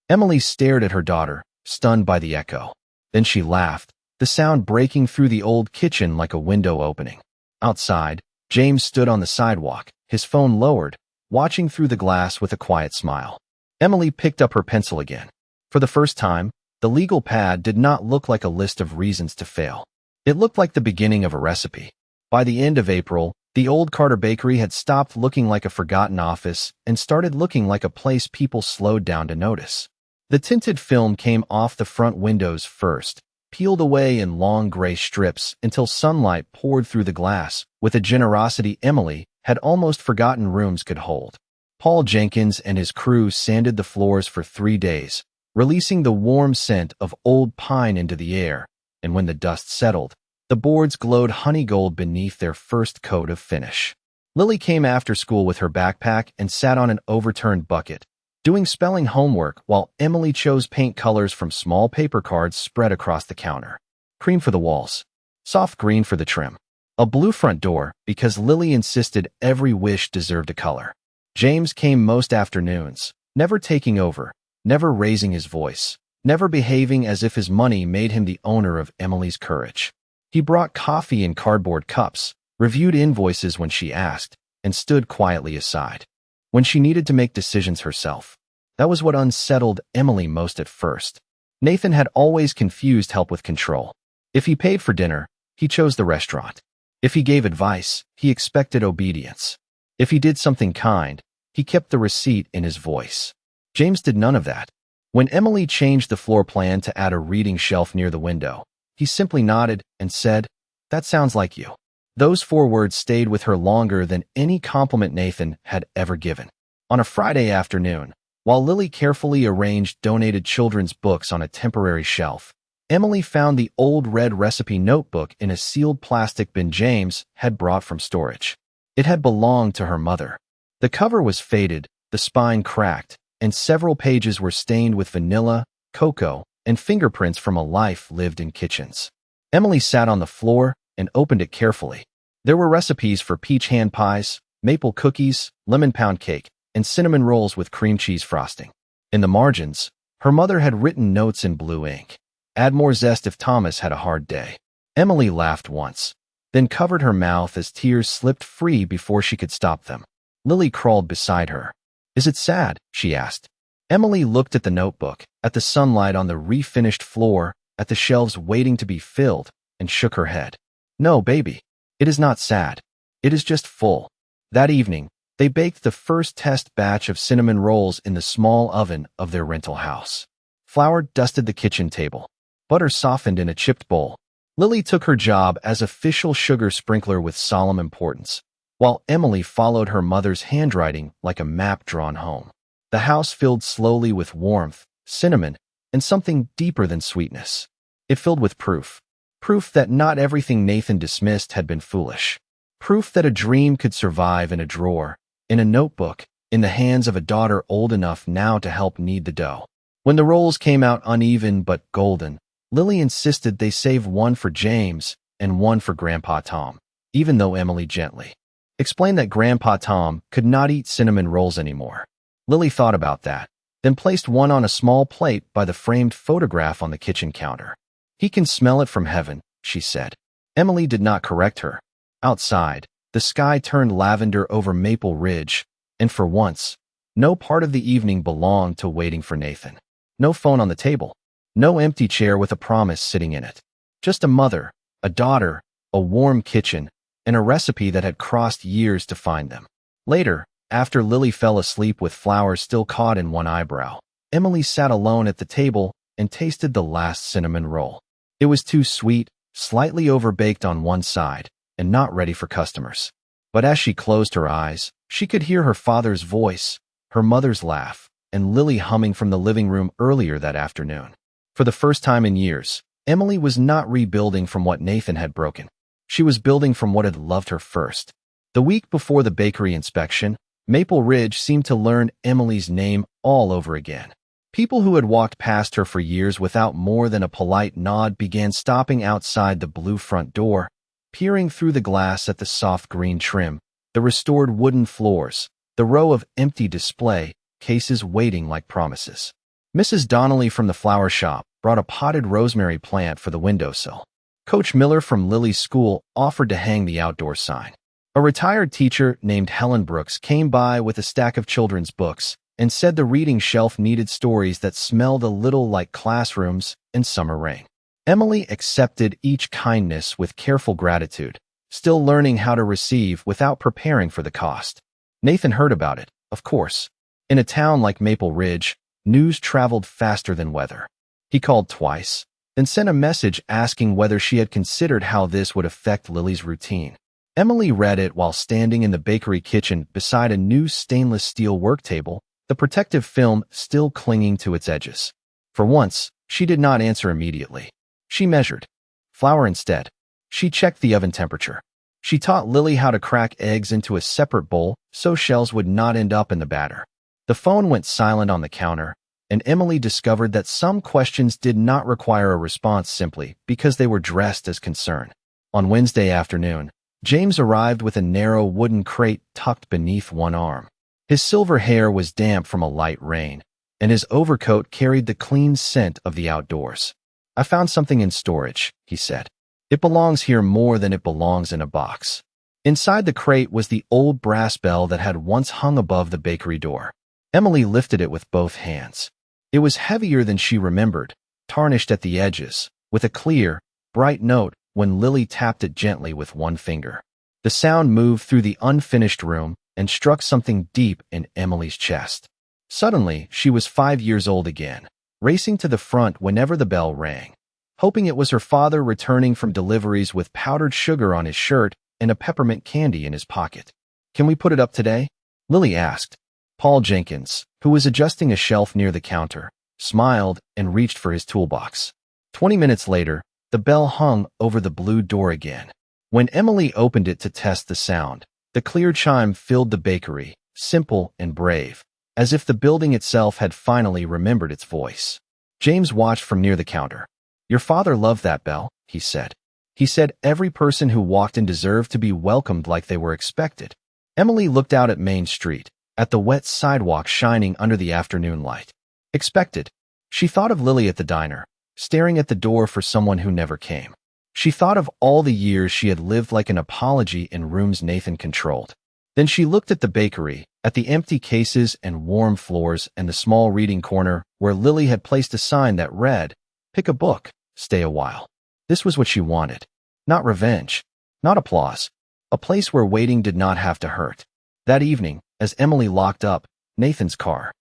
Emily stared at her daughter, stunned by the echo. Then she laughed, the sound breaking through the old kitchen like a window opening. Outside, James stood on the sidewalk, his phone lowered, watching through the glass with a quiet smile. Emily picked up her pencil again. For the first time, the legal pad did not look like a list of reasons to fail. It looked like the beginning of a recipe. By the end of April, the old Carter Bakery had stopped looking like a forgotten office and started looking like a place people slowed down to notice. The tinted film came off the front windows first, peeled away in long gray strips until sunlight poured through the glass with a generosity Emily had almost forgotten rooms could hold. Paul Jenkins and his crew sanded the floors for 3 days, releasing the warm scent of old pine into the air, and when the dust settled, the boards glowed honey gold beneath their first coat of finish. Lily came after school with her backpack and sat on an overturned bucket, doing spelling homework while Emily chose paint colors from small paper cards spread across the counter. Cream for the walls, soft green for the trim, a blue front door because Lily insisted every wish deserved a color. James came most afternoons, never taking over, never raising his voice, never behaving as if his money made him the owner of Emily's courage. He brought coffee in cardboard cups, reviewed invoices when she asked, and stood quietly aside when she needed to make decisions herself. That was what unsettled Emily most at first. Nathan had always confused help with control. If he paid for dinner, he chose the restaurant. If he gave advice, he expected obedience. If he did something kind, he kept the receipt in his voice. James did none of that. When Emily changed the floor plan to add a reading shelf near the window, he simply nodded and said, "That sounds like you." Those 4 words stayed with her longer than any compliment Nathan had ever given. On a Friday afternoon, while Lily carefully arranged donated children's books on a temporary shelf, Emily found the old red recipe notebook in a sealed plastic bin James had brought from storage. It had belonged to her mother. The cover was faded, the spine cracked, and several pages were stained with vanilla, cocoa, and fingerprints from a life lived in kitchens. Emily sat on the floor and opened it carefully. There were recipes for peach hand pies, maple cookies, lemon pound cake, and cinnamon rolls with cream cheese frosting. In the margins, her mother had written notes in blue ink. "Add more zest if Thomas had a hard day." Emily laughed once, then covered her mouth as tears slipped free before she could stop them. Lily crawled beside her. "Is it sad?" she asked. Emily looked at the notebook, at the sunlight on the refinished floor, at the shelves waiting to be filled, and shook her head. "No, baby. It is not sad. It is just full." That evening, they baked the first test batch of cinnamon rolls in the small oven of their rental house. Flour dusted the kitchen table. Butter softened in a chipped bowl. Lily took her job as official sugar sprinkler with solemn importance, while Emily followed her mother's handwriting like a map drawn home. The house filled slowly with warmth, cinnamon, and something deeper than sweetness. It filled with proof. Proof that not everything Nathan dismissed had been foolish. Proof that a dream could survive in a drawer, in a notebook, in the hands of a daughter old enough now to help knead the dough. When the rolls came out uneven but golden, Lily insisted they save one for James and one for Grandpa Tom, even though Emily gently explained that Grandpa Tom could not eat cinnamon rolls anymore. Lily thought about that, then placed one on a small plate by the framed photograph on the kitchen counter. "He can smell it from heaven," she said. Emily did not correct her. Outside, the sky turned lavender over Maple Ridge, and for once, no part of the evening belonged to waiting for Nathan. No phone on the table. No empty chair with a promise sitting in it. Just a mother, a daughter, a warm kitchen, and a recipe that had crossed years to find them. Later, after Lily fell asleep with flowers still caught in one eyebrow, Emily sat alone at the table and tasted the last cinnamon roll. It was too sweet, slightly overbaked on one side, and not ready for customers. But as she closed her eyes, she could hear her father's voice, her mother's laugh, and Lily humming from the living room earlier that afternoon. For the first time in years, Emily was not rebuilding from what Nathan had broken. She was building from what had loved her first. The week before the bakery inspection, Maple Ridge seemed to learn Emily's name all over again. People who had walked past her for years without more than a polite nod began stopping outside the blue front door, peering through the glass at the soft green trim, the restored wooden floors, the row of empty display cases waiting like promises. Mrs. Donnelly from the flower shop brought a potted rosemary plant for the windowsill. Coach Miller from Lily's school offered to hang the outdoor sign. A retired teacher named Helen Brooks came by with a stack of children's books and said the reading shelf needed stories that smelled a little like classrooms and summer rain. Emily accepted each kindness with careful gratitude, still learning how to receive without preparing for the cost. Nathan heard about it, of course. In a town like Maple Ridge, news traveled faster than weather. He called twice, then sent a message asking whether she had considered how this would affect Lily's routine. Emily read it while standing in the bakery kitchen beside a new stainless steel work table, the protective film still clinging to its edges. For once, she did not answer immediately. She measured flour instead. She checked the oven temperature. She taught Lily how to crack eggs into a separate bowl so shells would not end up in the batter. The phone went silent on the counter, and Emily discovered that some questions did not require a response simply because they were dressed as concern. On Wednesday afternoon, James arrived with a narrow wooden crate tucked beneath one arm. His silver hair was damp from a light rain, and his overcoat carried the clean scent of the outdoors. "I found something in storage," he said. "It belongs here more than it belongs in a box." Inside the crate was the old brass bell that had once hung above the bakery door. Emily lifted it with both hands. It was heavier than she remembered, tarnished at the edges, with a clear, bright note when Lily tapped it gently with one finger. The sound moved through the unfinished room and struck something deep in Emily's chest. Suddenly, she was 5 years old again, racing to the front whenever the bell rang, hoping it was her father returning from deliveries with powdered sugar on his shirt and a peppermint candy in his pocket. "Can we put it up today?" Lily asked. Paul Jenkins, who was adjusting a shelf near the counter, smiled and reached for his toolbox. 20 minutes later, the bell hung over the blue door again. When Emily opened it to test the sound, the clear chime filled the bakery, simple and brave, as if the building itself had finally remembered its voice. James watched from near the counter. "Your father loved that bell," he said. "He said every person who walked in deserved to be welcomed like they were expected." Emily looked out at Main Street, at the wet sidewalk shining under the afternoon light. Expected. She thought of Lily at the diner, staring at the door for someone who never came. She thought of all the years she had lived like an apology in rooms Nathan controlled. Then she looked at the bakery, at the empty cases and warm floors and the small reading corner where Lily had placed a sign that read, "Pick a book, stay a while." This was what she wanted. Not revenge, not applause. A place where waiting did not have to hurt. That evening, as Emily locked up, Nathan's car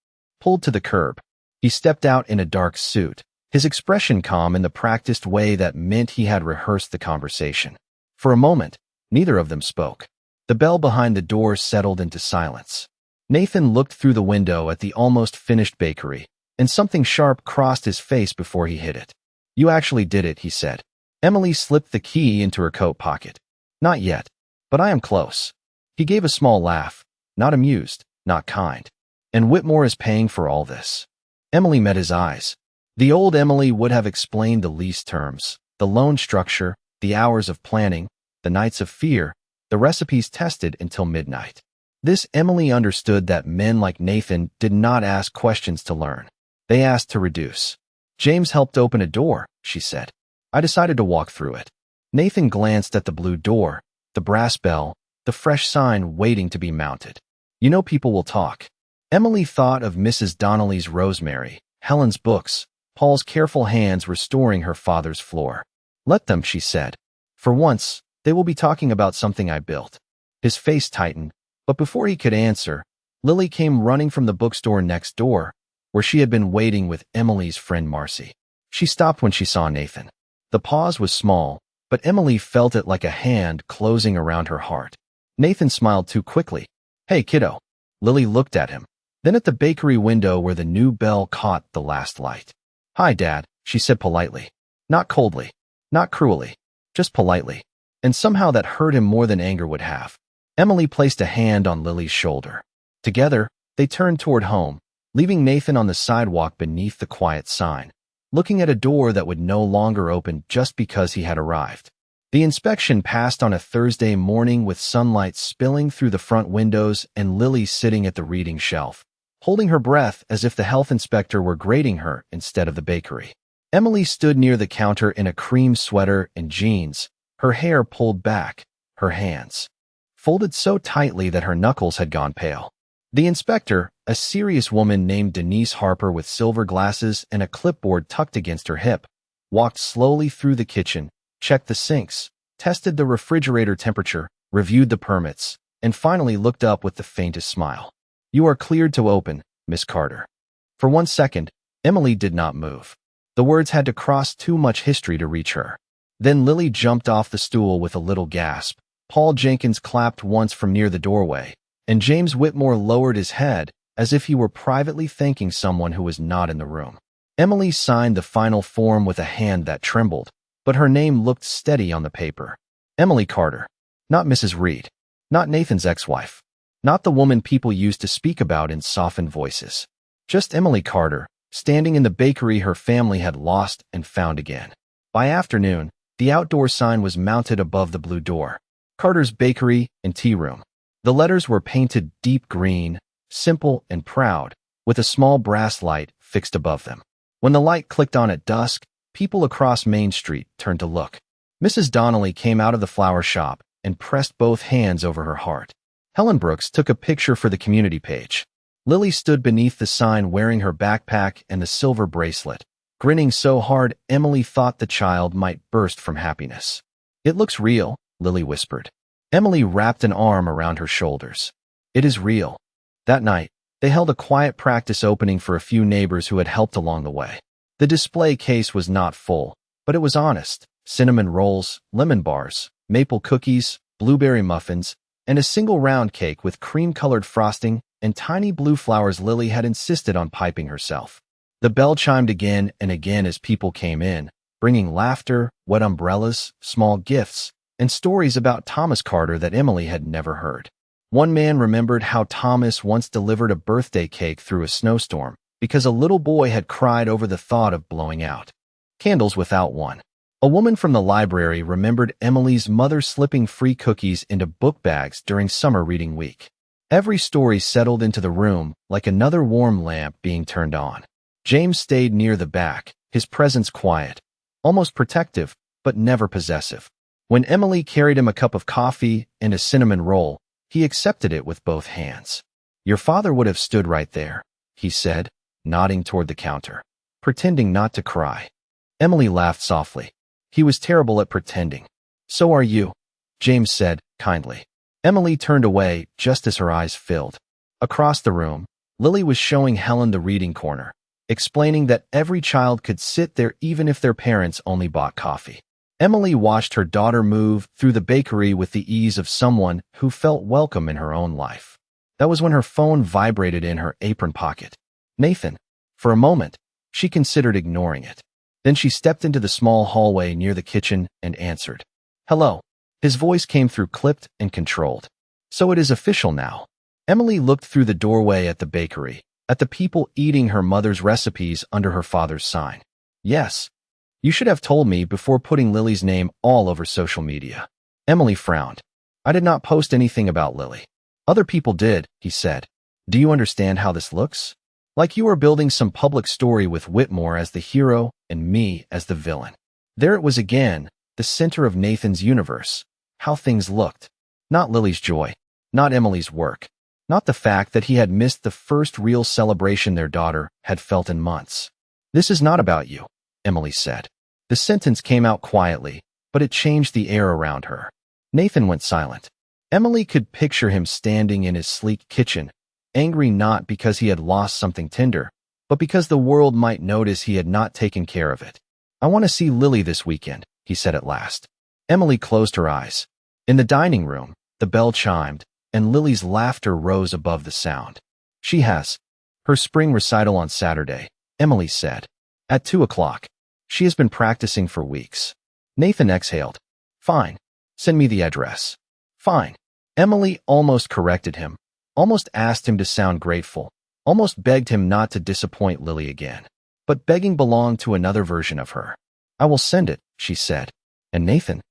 pulled to the curb. He stepped out in a dark suit, his expression calm in the practiced way that meant he had rehearsed the conversation. For a moment, neither of them spoke. The The bell behind the door settled into silence. Nathan looked through the window at the almost finished bakery, and something sharp crossed his face before he hit it. "You actually did it," he said. Emily slipped the key into her coat pocket. "Not yet, but I am close." He gave a small laugh, not amused, not kind. "And Whitmore is paying for all this." Emily met his eyes. The old Emily would have explained the lease terms, the loan structure, the hours of planning, the nights of fear, the recipes tested until midnight. This Emily understood that men like Nathan did not ask questions to learn. They asked to reduce. "James helped open a door," she said. "I decided to walk through it." Nathan glanced at the blue door, the brass bell, the fresh sign waiting to be mounted. "You know people will talk." Emily thought of Mrs. Donnelly's rosemary, Helen's books, Paul's careful hands restoring her father's floor. "Let them," she said. "For once, they will be talking about something I built." His face tightened, but before he could answer, Lily came running from the bookstore next door, where she had been waiting with Emily's friend Marcy. She stopped when she saw Nathan. The pause was small, but Emily felt it like a hand closing around her heart. Nathan smiled too quickly. "Hey, kiddo." Lily looked at him, then at the bakery window where the new bell caught the last light. "Hi, Dad," she said politely. Not coldly, not cruelly, just politely. And somehow that hurt him more than anger would have. Emily placed a hand on Lily's shoulder. Together, they turned toward home, leaving Nathan on the sidewalk beneath the quiet sign, looking at a door that would no longer open just because he had arrived. The inspection passed on a Thursday morning with sunlight spilling through the front windows and Lily sitting at the reading shelf, holding her breath as if the health inspector were grading her instead of the bakery. Emily stood near the counter in a cream sweater and jeans, her hair pulled back, her hands folded so tightly that her knuckles had gone pale. The inspector, a serious woman named Denise Harper with silver glasses and a clipboard tucked against her hip, walked slowly through the kitchen, checked the sinks, tested the refrigerator temperature, reviewed the permits, and finally looked up with the faintest smile. "You are cleared to open, Miss Carter." For 1 second, Emily did not move. The words had to cross too much history to reach her. Then Lily jumped off the stool with a little gasp. Paul Jenkins clapped once from near the doorway, and James Whitmore lowered his head as if he were privately thanking someone who was not in the room. Emily signed the final form with a hand that trembled, but her name looked steady on the paper. Emily Carter. Not Mrs. Reed. Not Nathan's ex-wife. Not the woman people used to speak about in softened voices. Just Emily Carter, standing in the bakery her family had lost and found again. By afternoon, the outdoor sign was mounted above the blue door. Carter's Bakery and Tea Room. The letters were painted deep green, simple and proud, with a small brass light fixed above them. When the light clicked on at dusk, people across Main Street turned to look. Mrs. Donnelly came out of the flower shop and pressed both hands over her heart. Helen Brooks took a picture for the community page. Lily stood beneath the sign wearing her backpack and the silver bracelet, grinning so hard Emily thought the child might burst from happiness. "It looks real," Lily whispered. Emily wrapped an arm around her shoulders. "It is real." That night, they held a quiet practice opening for a few neighbors who had helped along the way. The display case was not full, but it was honest. Cinnamon rolls, lemon bars, maple cookies, blueberry muffins, and a single round cake with cream-colored frosting and tiny blue flowers Lily had insisted on piping herself. The bell chimed again and again as people came in, bringing laughter, wet umbrellas, small gifts, and stories about Thomas Carter that Emily had never heard. One man remembered how Thomas once delivered a birthday cake through a snowstorm because a little boy had cried over the thought of blowing out candles without one. A woman from the library remembered Emily's mother slipping free cookies into book bags during summer reading week. Every story settled into the room like another warm lamp being turned on. James stayed near the back, his presence quiet, almost protective, but never possessive. When Emily carried him a cup of coffee and a cinnamon roll, he accepted it with both hands. "Your father would have stood right there," he said, nodding toward the counter, pretending not to cry. Emily laughed softly. "He was terrible at pretending." "So are you," James said, kindly. Emily turned away just as her eyes filled. Across the room, Lily was showing Helen the reading corner, explaining that every child could sit there even if their parents only bought coffee. Emily watched her daughter move through the bakery with the ease of someone who felt welcome in her own life. That was when her phone vibrated in her apron pocket. Nathan. For a moment, she considered ignoring it. Then she stepped into the small hallway near the kitchen and answered. Hello. His voice came through clipped and controlled. So it is official now. Emily looked through the doorway at the bakery, at the people eating her mother's recipes under her father's sign. Yes. You should have told me before putting Lily's name all over social media. Emily frowned. I did not post anything about Lily. Other people did, he said. Do you understand how this looks? Like you are building some public story with Whitmore as the hero and me as the villain. There it was again, the center of Nathan's universe. How things looked. Not Lily's joy. Not Emily's work. Not the fact that he had missed the first real celebration their daughter had felt in months. This is not about you, Emily said. The sentence came out quietly, but it changed the air around her. Nathan went silent. Emily could picture him standing in his sleek kitchen, angry not because he had lost something tender, but because the world might notice he had not taken care of it. I want to see Lily this weekend, he said at last. Emily closed her eyes. In the dining room, the bell chimed, and Lily's laughter rose above the sound. She has her spring recital on Saturday, Emily said. At 2 o'clock. She has been practicing for weeks. Nathan exhaled. Fine. Send me the address. Fine. Emily almost corrected him, almost asked him to sound grateful, almost begged him not to disappoint Lily again. But begging belonged to another version of her. I will send it, she said. And Nathan?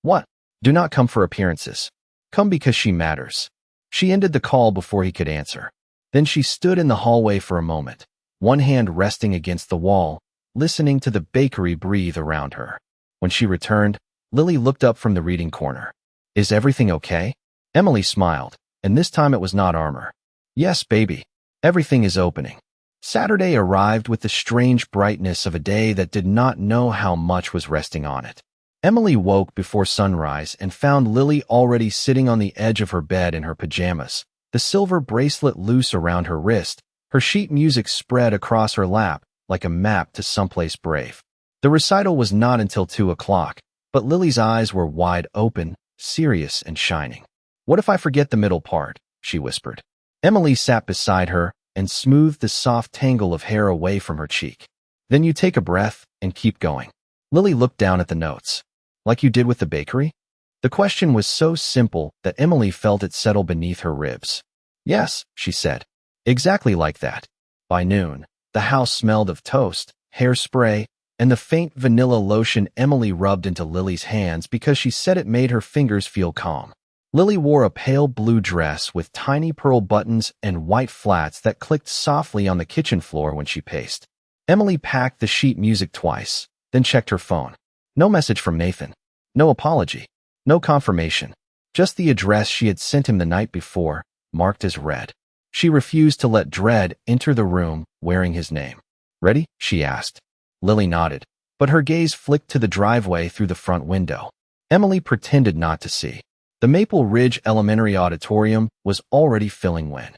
What? Do not come for appearances. Come because she matters. She ended the call before he could answer. Then she stood in the hallway for a moment, one hand resting against the wall, listening to the bakery breathe around her. When she returned, Lily looked up from the reading corner. Is everything okay? Emily smiled, and this time it was not armor. Yes, baby. Everything is opening. Saturday arrived with the strange brightness of a day that did not know how much was resting on it. Emily woke before sunrise and found Lily already sitting on the edge of her bed in her pajamas, the silver bracelet loose around her wrist, her sheet music spread across her lap like a map to someplace brave. The recital was not until 2 o'clock, but Lily's eyes were wide open, serious and shining. What if I forget the middle part? She whispered. Emily sat beside her and smoothed the soft tangle of hair away from her cheek. Then you take a breath and keep going. Lily looked down at the notes. Like you did with the bakery? The question was so simple that Emily felt it settle beneath her ribs. Yes, she said. Exactly like that. By noon, the house smelled of toast, hairspray, and the faint vanilla lotion Emily rubbed into Lily's hands because she said it made her fingers feel calm. Lily wore a pale blue dress with tiny pearl buttons and white flats that clicked softly on the kitchen floor when she paced. Emily packed the sheet music twice, then checked her phone. No message from Nathan. No apology. No confirmation. Just the address she had sent him the night before, marked as read. She refused to let dread enter the room wearing his name. Ready? She asked. Lily nodded, but her gaze flicked to the driveway through the front window. Emily pretended not to see. The Maple Ridge Elementary Auditorium was already filling when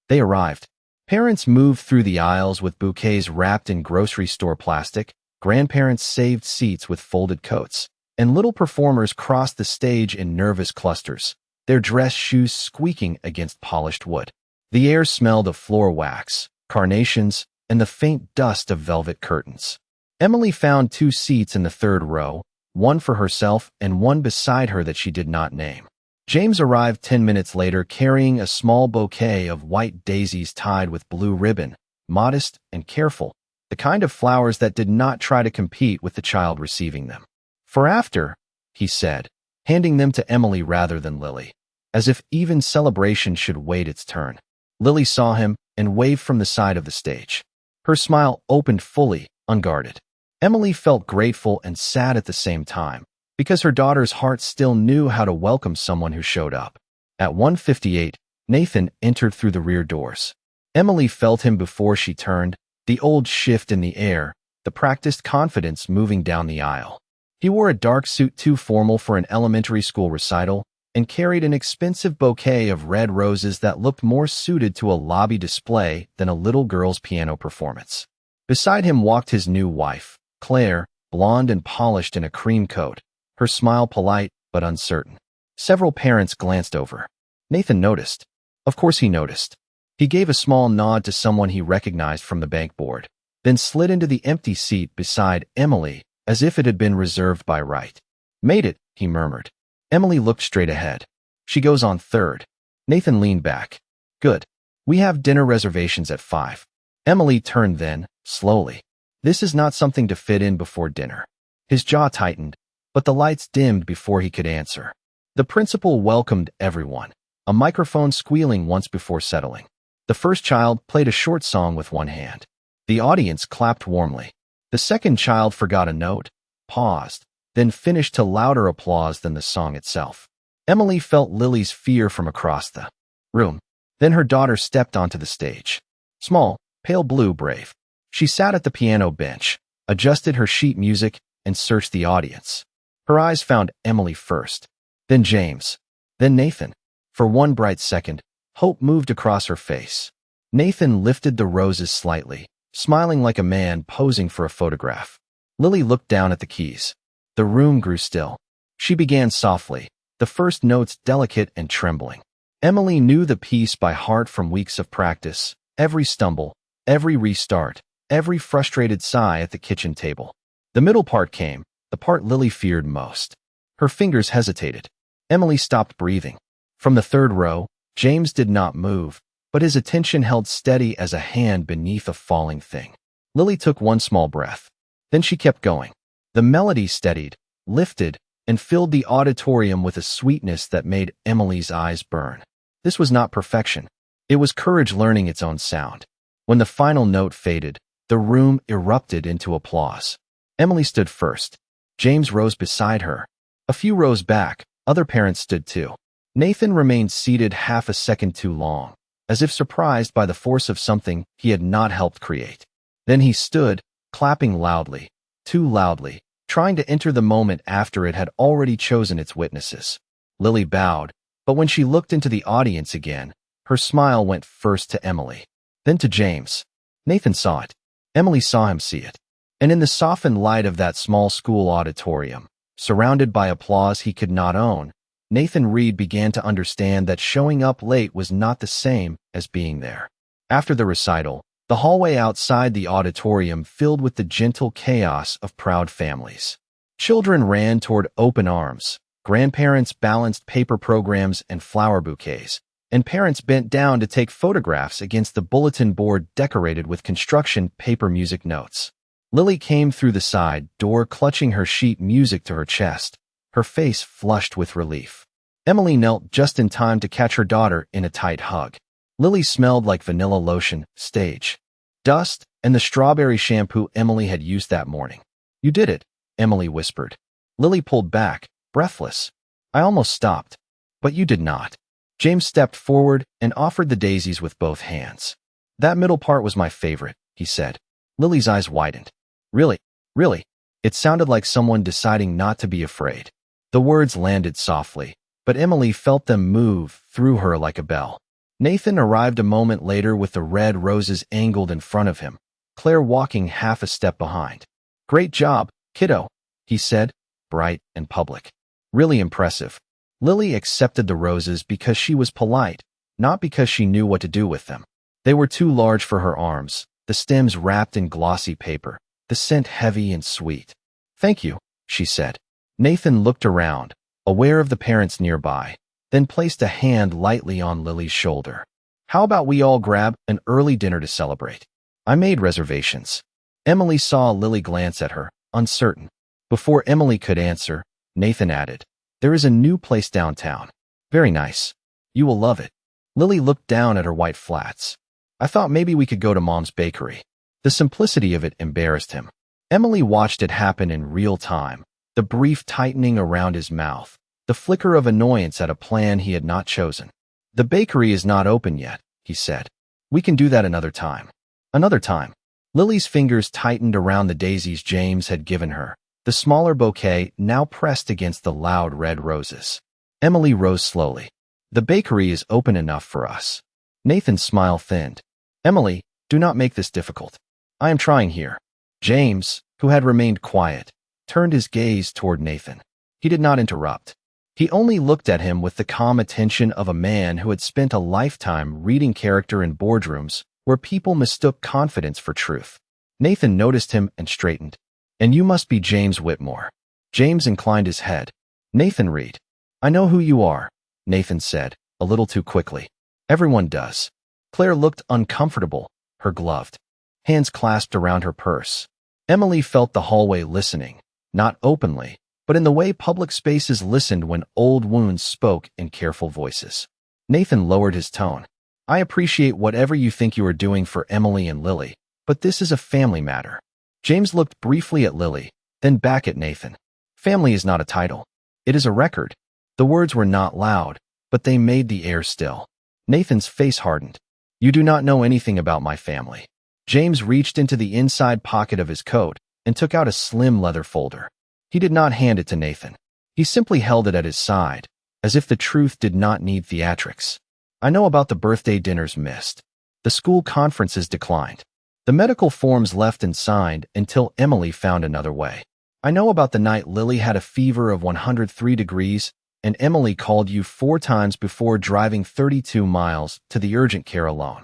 they arrived. Parents moved through the aisles with bouquets wrapped in grocery store plastic, grandparents saved seats with folded coats, and little performers crossed the stage in nervous clusters, their dress shoes squeaking against polished wood. The air smelled of floor wax, carnations, and the faint dust of velvet curtains. Emily found 2 seats in the third row, one for herself and one beside her that she did not name. James arrived 10 minutes later carrying a small bouquet of white daisies tied with blue ribbon, modest and careful, the kind of flowers that did not try to compete with the child receiving them. For after, he said, handing them to Emily rather than Lily, as if even celebration should wait its turn. Lily saw him and waved from the side of the stage. Her smile opened fully, unguarded. Emily felt grateful and sad at the same time, because her daughter's heart still knew how to welcome someone who showed up. At 1:58, Nathan entered through the rear doors. Emily felt him before she turned, the old shift in the air, the practiced confidence moving down the aisle. He wore a dark suit too formal for an elementary school recital and carried an expensive bouquet of red roses that looked more suited to a lobby display than a little girl's piano performance. Beside him walked his new wife, Claire, blonde and polished in a cream coat, her smile polite but uncertain. Several parents glanced over. Nathan noticed. Of course he noticed. He gave a small nod to someone he recognized from the bank board, then slid into the empty seat beside Emily as if it had been reserved by right. Made it, he murmured. Emily looked straight ahead. She goes on third. Nathan leaned back. Good. We have dinner reservations at 5. Emily turned then, slowly. This is not something to fit in before dinner. His jaw tightened, but the lights dimmed before he could answer. The principal welcomed everyone, a microphone squealing once before settling. The first child played a short song with one hand. The audience clapped warmly. The second child forgot a note, paused, then finished to louder applause than the song itself. Emily felt Lily's fear from across the room. Then her daughter stepped onto the stage. Small, pale blue, brave. She sat at the piano bench, adjusted her sheet music, and searched the audience. Her eyes found Emily first, then James, then Nathan. For one bright second, hope moved across her face. Nathan lifted the roses slightly, smiling like a man posing for a photograph. Lily looked down at the keys. The room grew still. She began softly, the first notes delicate and trembling. Emily knew the piece by heart from weeks of practice, every stumble, every restart, every frustrated sigh at the kitchen table. The middle part came, the part Lily feared most. Her fingers hesitated. Emily stopped breathing. From the third row, James did not move, but his attention held steady as a hand beneath a falling thing. Lily took one small breath. Then she kept going. The melody steadied, lifted, and filled the auditorium with a sweetness that made Emily's eyes burn. This was not perfection. It was courage learning its own sound. When the final note faded, the room erupted into applause. Emily stood first. James rose beside her. A few rows back, other parents stood too. Nathan remained seated half a second too long, as if surprised by the force of something he had not helped create. Then he stood, clapping loudly, too loudly, trying to enter the moment after it had already chosen its witnesses. Lily bowed, but when she looked into the audience again, her smile went first to Emily, then to James. Nathan saw it. Emily saw him see it. And in the softened light of that small school auditorium, surrounded by applause he could not own, Nathan Reed began to understand that showing up late was not the same as being there. After the recital, the hallway outside the auditorium filled with the gentle chaos of proud families. Children ran toward open arms, grandparents balanced paper programs and flower bouquets, and parents bent down to take photographs against the bulletin board decorated with construction paper music notes. Lily came through the side door clutching her sheet music to her chest, her face flushed with relief. Emily knelt just in time to catch her daughter in a tight hug. Lily smelled like vanilla lotion, stage dust, and the strawberry shampoo Emily had used that morning. You did it, Emily whispered. Lily pulled back, breathless. I almost stopped. But you did not. James stepped forward and offered the daisies with both hands. That middle part was my favorite, he said. Lily's eyes widened. Really? Really? It sounded like someone deciding not to be afraid. The words landed softly, but Emily felt them move through her like a bell. Nathan arrived a moment later with the red roses angled in front of him, Claire walking half a step behind. Great job, kiddo, he said, bright and public. Really impressive. Lily accepted the roses because she was polite, not because she knew what to do with them. They were too large for her arms, the stems wrapped in glossy paper, the scent heavy and sweet. Thank you, she said. Nathan looked around, aware of the parents nearby, then placed a hand lightly on Lily's shoulder. How about we all grab an early dinner to celebrate? I made reservations. Emily saw Lily glance at her, uncertain. Before Emily could answer, Nathan added, There is a new place downtown. Very nice. You will love it. Lily looked down at her white flats. I thought maybe we could go to Mom's bakery. The simplicity of it embarrassed him. Emily watched it happen in real time, the brief tightening around his mouth, the flicker of annoyance at a plan he had not chosen. The bakery is not open yet, he said. We can do that another time. Another time. Lily's fingers tightened around the daisies James had given her, the smaller bouquet now pressed against the loud red roses. Emily rose slowly. The bakery is open enough for us. Nathan's smile thinned. Emily, do not make this difficult. I am trying here. James, who had remained quiet, turned his gaze toward Nathan. He did not interrupt. He only looked at him with the calm attention of a man who had spent a lifetime reading character in boardrooms where people mistook confidence for truth. Nathan noticed him and straightened. "And you must be James Whitmore." James inclined his head. "Nathan Reed." "I know who you are," Nathan said, a little too quickly. "Everyone does." Claire looked uncomfortable, her gloved hands clasped around her purse. Emily felt the hallway listening, not openly, but in the way public spaces listened when old wounds spoke in careful voices. Nathan lowered his tone. "I appreciate whatever you think you are doing for Emily and Lily, but this is a family matter." James looked briefly at Lily, then back at Nathan. "Family is not a title. It is a record." The words were not loud, but they made the air still. Nathan's face hardened. "You do not know anything about my family." James reached into the inside pocket of his coat and took out a slim leather folder. He did not hand it to Nathan. He simply held it at his side, as if the truth did not need theatrics. "I know about the birthday dinners missed. The school conferences declined. The medical forms left unsigned until Emily found another way. I know about the night Lily had a fever of 103 degrees and Emily called you 4 times before driving 32 miles to the urgent care alone."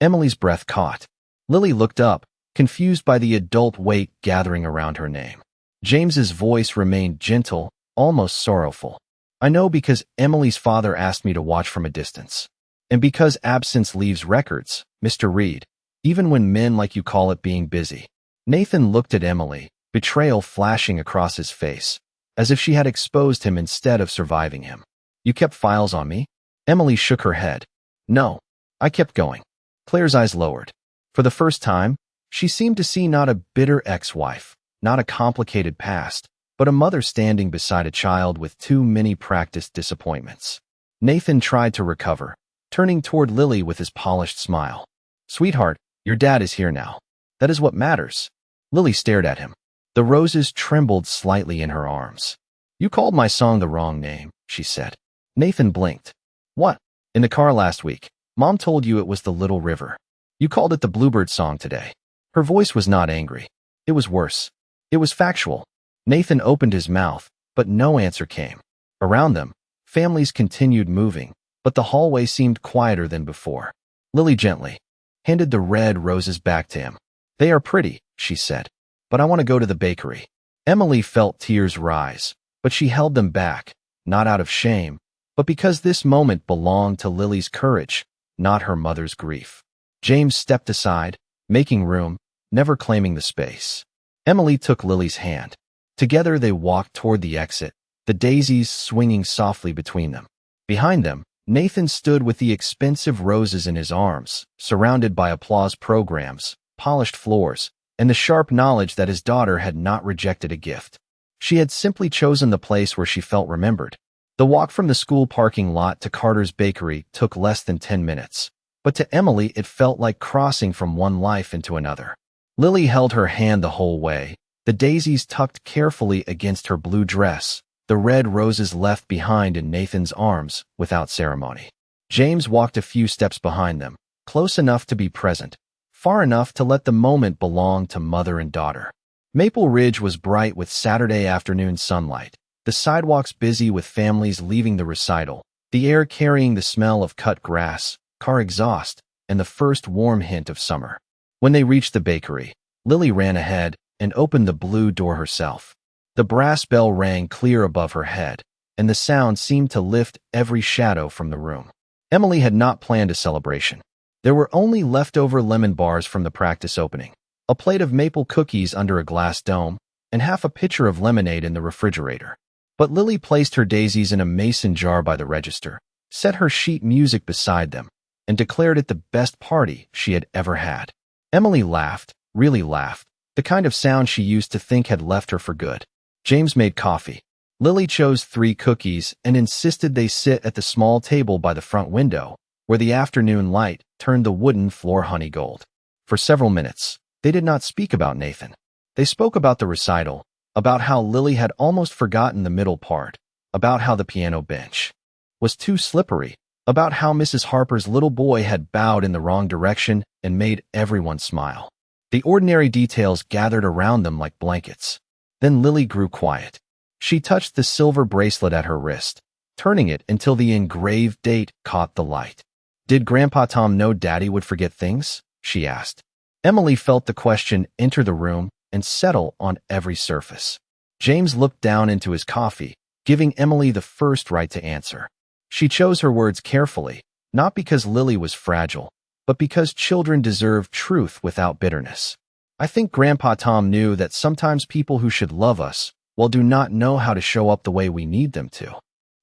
Emily's breath caught. Lily looked up, confused by the adult weight gathering around her name. James's voice remained gentle, almost sorrowful. "I know because Emily's father asked me to watch from a distance. And because absence leaves records, Mr. Reed, even when men like you call it being busy." Nathan looked at Emily, betrayal flashing across his face, as if she had exposed him instead of surviving him. "You kept files on me?" Emily shook her head. "No, I kept going." Claire's eyes lowered. For the first time, she seemed to see not a bitter ex-wife, not a complicated past, but a mother standing beside a child with too many practiced disappointments. Nathan tried to recover, turning toward Lily with his polished smile. "Sweetheart, your dad is here now. That is what matters." Lily stared at him. The roses trembled slightly in her arms. "You called my song the wrong name," she said. Nathan blinked. "What?" "In the car last week, Mom told you it was the Little River. You called it the Bluebird song today." Her voice was not angry. It was worse. It was factual. Nathan opened his mouth, but no answer came. Around them, families continued moving, but the hallway seemed quieter than before. Lily gently handed the red roses back to him. "They are pretty," she said, "but I want to go to the bakery." Emily felt tears rise, but she held them back, not out of shame, but because this moment belonged to Lily's courage, not her mother's grief. James stepped aside, making room, never claiming the space. Emily took Lily's hand. Together they walked toward the exit, the daisies swinging softly between them. Behind them, Nathan stood with the expensive roses in his arms, surrounded by applause programs, polished floors, and the sharp knowledge that his daughter had not rejected a gift. She had simply chosen the place where she felt remembered. The walk from the school parking lot to Carter's Bakery took less than 10 minutes. But to Emily it felt like crossing from one life into another. Lily held her hand the whole way, the daisies tucked carefully against her blue dress, the red roses left behind in Nathan's arms without ceremony. James walked a few steps behind them, close enough to be present, far enough to let the moment belong to mother and daughter. Maple Ridge was bright with Saturday afternoon sunlight, the sidewalks busy with families leaving the recital, the air carrying the smell of cut grass, car exhaust, and the first warm hint of summer. When they reached the bakery, Lily ran ahead and opened the blue door herself. The brass bell rang clear above her head, and the sound seemed to lift every shadow from the room. Emily had not planned a celebration. There were only leftover lemon bars from the practice opening, a plate of maple cookies under a glass dome, and half a pitcher of lemonade in the refrigerator. But Lily placed her daisies in a mason jar by the register, set her sheet music beside them, and declared it the best party she had ever had. Emily laughed, really laughed, the kind of sound she used to think had left her for good. James made coffee. Lily chose 3 cookies and insisted they sit at the small table by the front window, where the afternoon light turned the wooden floor honey gold. For several minutes, they did not speak about Nathan. They spoke about the recital, about how Lily had almost forgotten the middle part, about how the piano bench was too slippery, about how Mrs. Harper's little boy had bowed in the wrong direction and made everyone smile. The ordinary details gathered around them like blankets. Then Lily grew quiet. She touched the silver bracelet at her wrist, turning it until the engraved date caught the light. Did Grandpa Tom know Daddy would forget things? She asked. Emily felt the question enter the room and settle on every surface. James looked down into his coffee, giving Emily the first right to answer. She chose her words carefully, not because Lily was fragile, but because children deserve truth without bitterness. I think Grandpa Tom knew that sometimes people who should love us, well, do not know how to show up the way we need them to.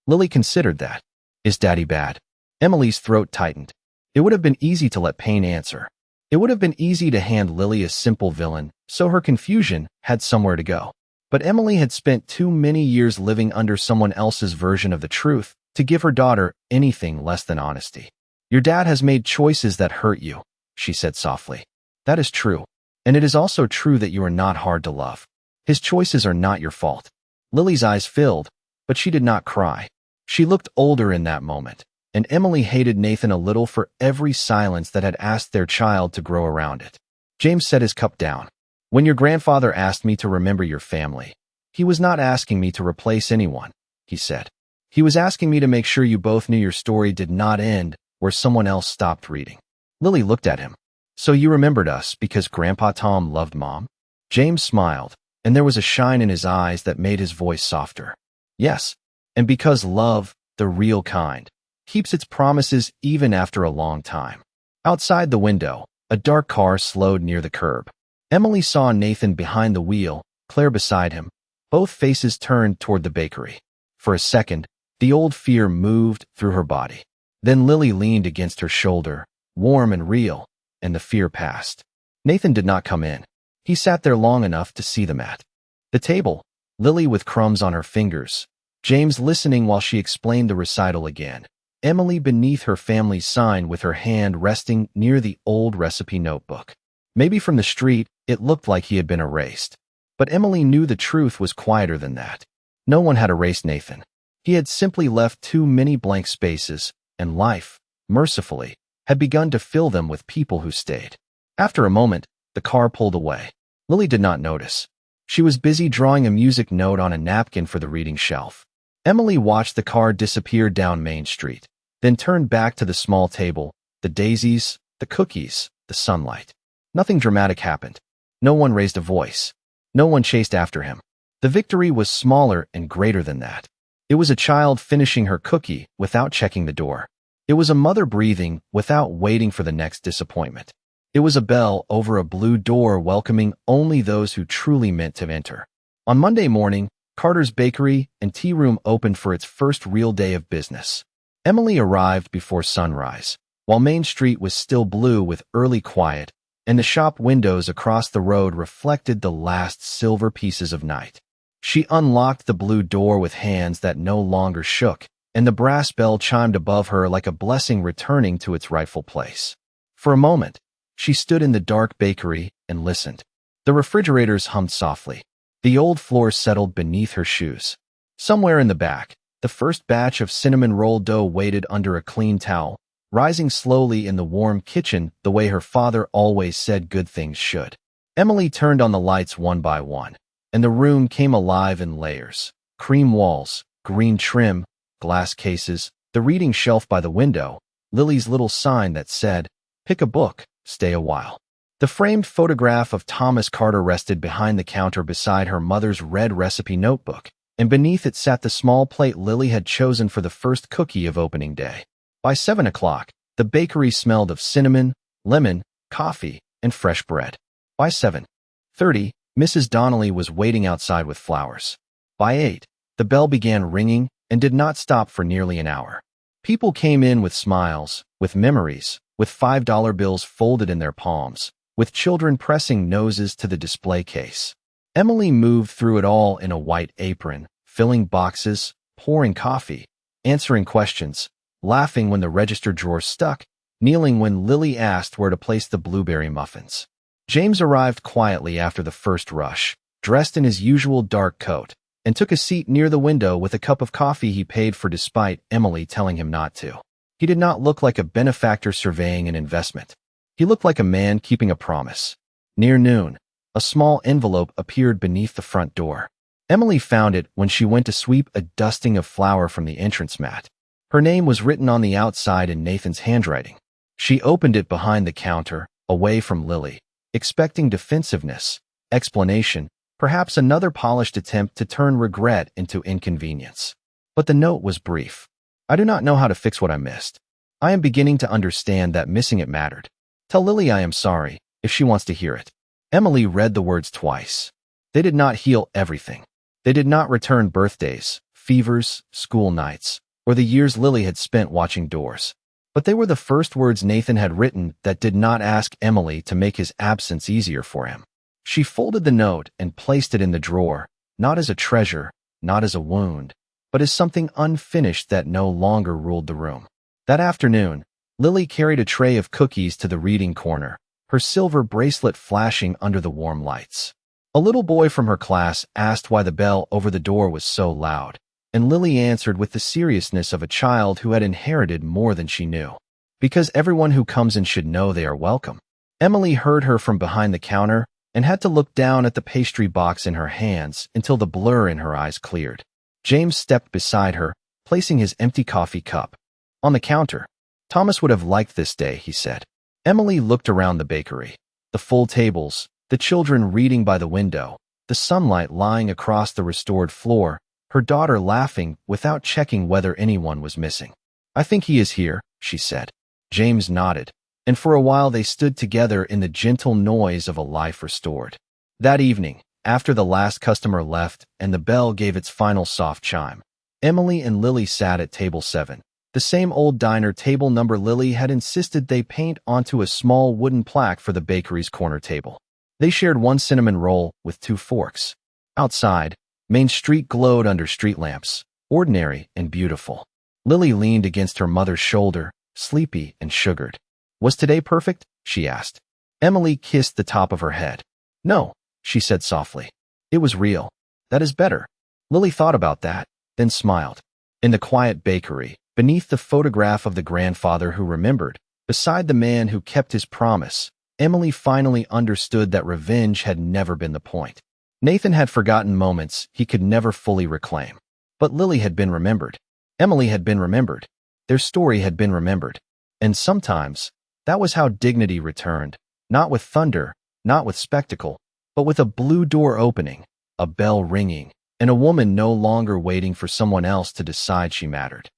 Lily considered that. Is Daddy bad? Emily's throat tightened. It would have been easy to let Pain answer. It would have been easy to hand Lily a simple villain, so her confusion had somewhere to go. But Emily had spent too many years living under someone else's version of the truth to give her daughter anything less than honesty. Your dad has made choices that hurt you, she said softly. That is true. And it is also true that you are not hard to love. His choices are not your fault. Lily's eyes filled, but she did not cry. She looked older in that moment, and Emily hated Nathan a little for every silence that had asked their child to grow around it. James set his cup down. When your grandfather asked me to remember your family, he was not asking me to replace anyone, he said. He was asking me to make sure you both knew your story did not end where someone else stopped reading. Lily looked at him. So you remembered us because Grandpa Tom loved Mom? James smiled, and there was a shine in his eyes that made his voice softer. Yes, and because love, the real kind, keeps its promises even after a long time. Outside the window, a dark car slowed near the curb. Emily saw Nathan behind the wheel, Claire beside him. Both faces turned toward the bakery. For a second, the old fear moved through her body. Then Lily leaned against her shoulder, warm and real, and the fear passed. Nathan did not come in. He sat there long enough to see them at the table, Lily with crumbs on her fingers, James listening while she explained the recital again, Emily beneath her family's sign with her hand resting near the old recipe notebook. Maybe from the street, it looked like he had been erased. But Emily knew the truth was quieter than that. No one had erased Nathan. He had simply left too many blank spaces, and life, mercifully, had begun to fill them with people who stayed. After a moment, the car pulled away. Lily did not notice. She was busy drawing a music note on a napkin for the reading shelf. Emily watched the car disappear down Main Street, then turned back to the small table, the daisies, the cookies, the sunlight. Nothing dramatic happened. No one raised a voice. No one chased after him. The victory was smaller and greater than that. It was a child finishing her cookie without checking the door. It was a mother breathing without waiting for the next disappointment. It was a bell over a blue door welcoming only those who truly meant to enter. On Monday morning, Carter's Bakery and Tea Room opened for its first real day of business. Emily arrived before sunrise, while Main Street was still blue with early quiet, and the shop windows across the road reflected the last silver pieces of night. She unlocked the blue door with hands that no longer shook, and the brass bell chimed above her like a blessing returning to its rightful place. For a moment, she stood in the dark bakery and listened. The refrigerators hummed softly. The old floor settled beneath her shoes. Somewhere in the back, the first batch of cinnamon roll dough waited under a clean towel, rising slowly in the warm kitchen the way her father always said good things should. Emily turned on the lights one by one, and the room came alive in layers. Cream walls, green trim, glass cases, the reading shelf by the window, Lily's little sign that said, "Pick a book, stay a while." The framed photograph of Thomas Carter rested behind the counter beside her mother's red recipe notebook, and beneath it sat the small plate Lily had chosen for the first cookie of opening day. By 7 o'clock, the bakery smelled of cinnamon, lemon, coffee, and fresh bread. By 7:30, Mrs. Donnelly was waiting outside with flowers. By 8, the bell began ringing and did not stop for nearly an hour. People came in with smiles, with memories, with $5 bills folded in their palms, with children pressing noses to the display case. Emily moved through it all in a white apron, filling boxes, pouring coffee, answering questions, laughing when the register drawer stuck, kneeling when Lily asked where to place the blueberry muffins. James arrived quietly after the first rush, dressed in his usual dark coat, and took a seat near the window with a cup of coffee he paid for despite Emily telling him not to. He did not look like a benefactor surveying an investment. He looked like a man keeping a promise. Near noon, a small envelope appeared beneath the front door. Emily found it when she went to sweep a dusting of flour from the entrance mat. Her name was written on the outside in Nathan's handwriting. She opened it behind the counter, away from Lily, expecting defensiveness, explanation, perhaps another polished attempt to turn regret into inconvenience. But the note was brief. I do not know how to fix what I missed. I am beginning to understand that missing it mattered. Tell Lily I am sorry, if she wants to hear it. Emily read the words twice. They did not heal everything. They did not return birthdays, fevers, school nights, or the years Lily had spent watching Doors. But they were the first words Nathan had written that did not ask Emily to make his absence easier for him. She folded the note and placed it in the drawer, not as a treasure, not as a wound, but as something unfinished that no longer ruled the room. That afternoon, Lily carried a tray of cookies to the reading corner, her silver bracelet flashing under the warm lights. A little boy from her class asked why the bell over the door was so loud, and Lily answered with the seriousness of a child who had inherited more than she knew. Because everyone who comes in should know they are welcome. Emily heard her from behind the counter and had to look down at the pastry box in her hands until the blur in her eyes cleared. James stepped beside her, placing his empty coffee cup on the counter. Thomas would have liked this day, he said. Emily looked around the bakery. The full tables, the children reading by the window, the sunlight lying across the restored floor, her daughter laughing without checking whether anyone was missing. I think he is here, she said. James nodded, and for a while they stood together in the gentle noise of a life restored. That evening, after the last customer left and the bell gave its final soft chime, Emily and Lily sat at table 7. The same old diner table number Lily had insisted they paint onto a small wooden plaque for the bakery's corner table. They shared one cinnamon roll with 2 forks. Outside, Main Street glowed under street lamps, ordinary and beautiful. Lily leaned against her mother's shoulder, sleepy and sugared. Was today perfect? She asked. Emily kissed the top of her head. No, she said softly. It was real. That is better. Lily thought about that, then smiled. In the quiet bakery, beneath the photograph of the grandfather who remembered, beside the man who kept his promise, Emily finally understood that revenge had never been the point. Nathan had forgotten moments he could never fully reclaim. But Lily had been remembered. Emily had been remembered. Their story had been remembered. And sometimes, that was how dignity returned, not with thunder, not with spectacle, but with a blue door opening, a bell ringing, and a woman no longer waiting for someone else to decide she mattered.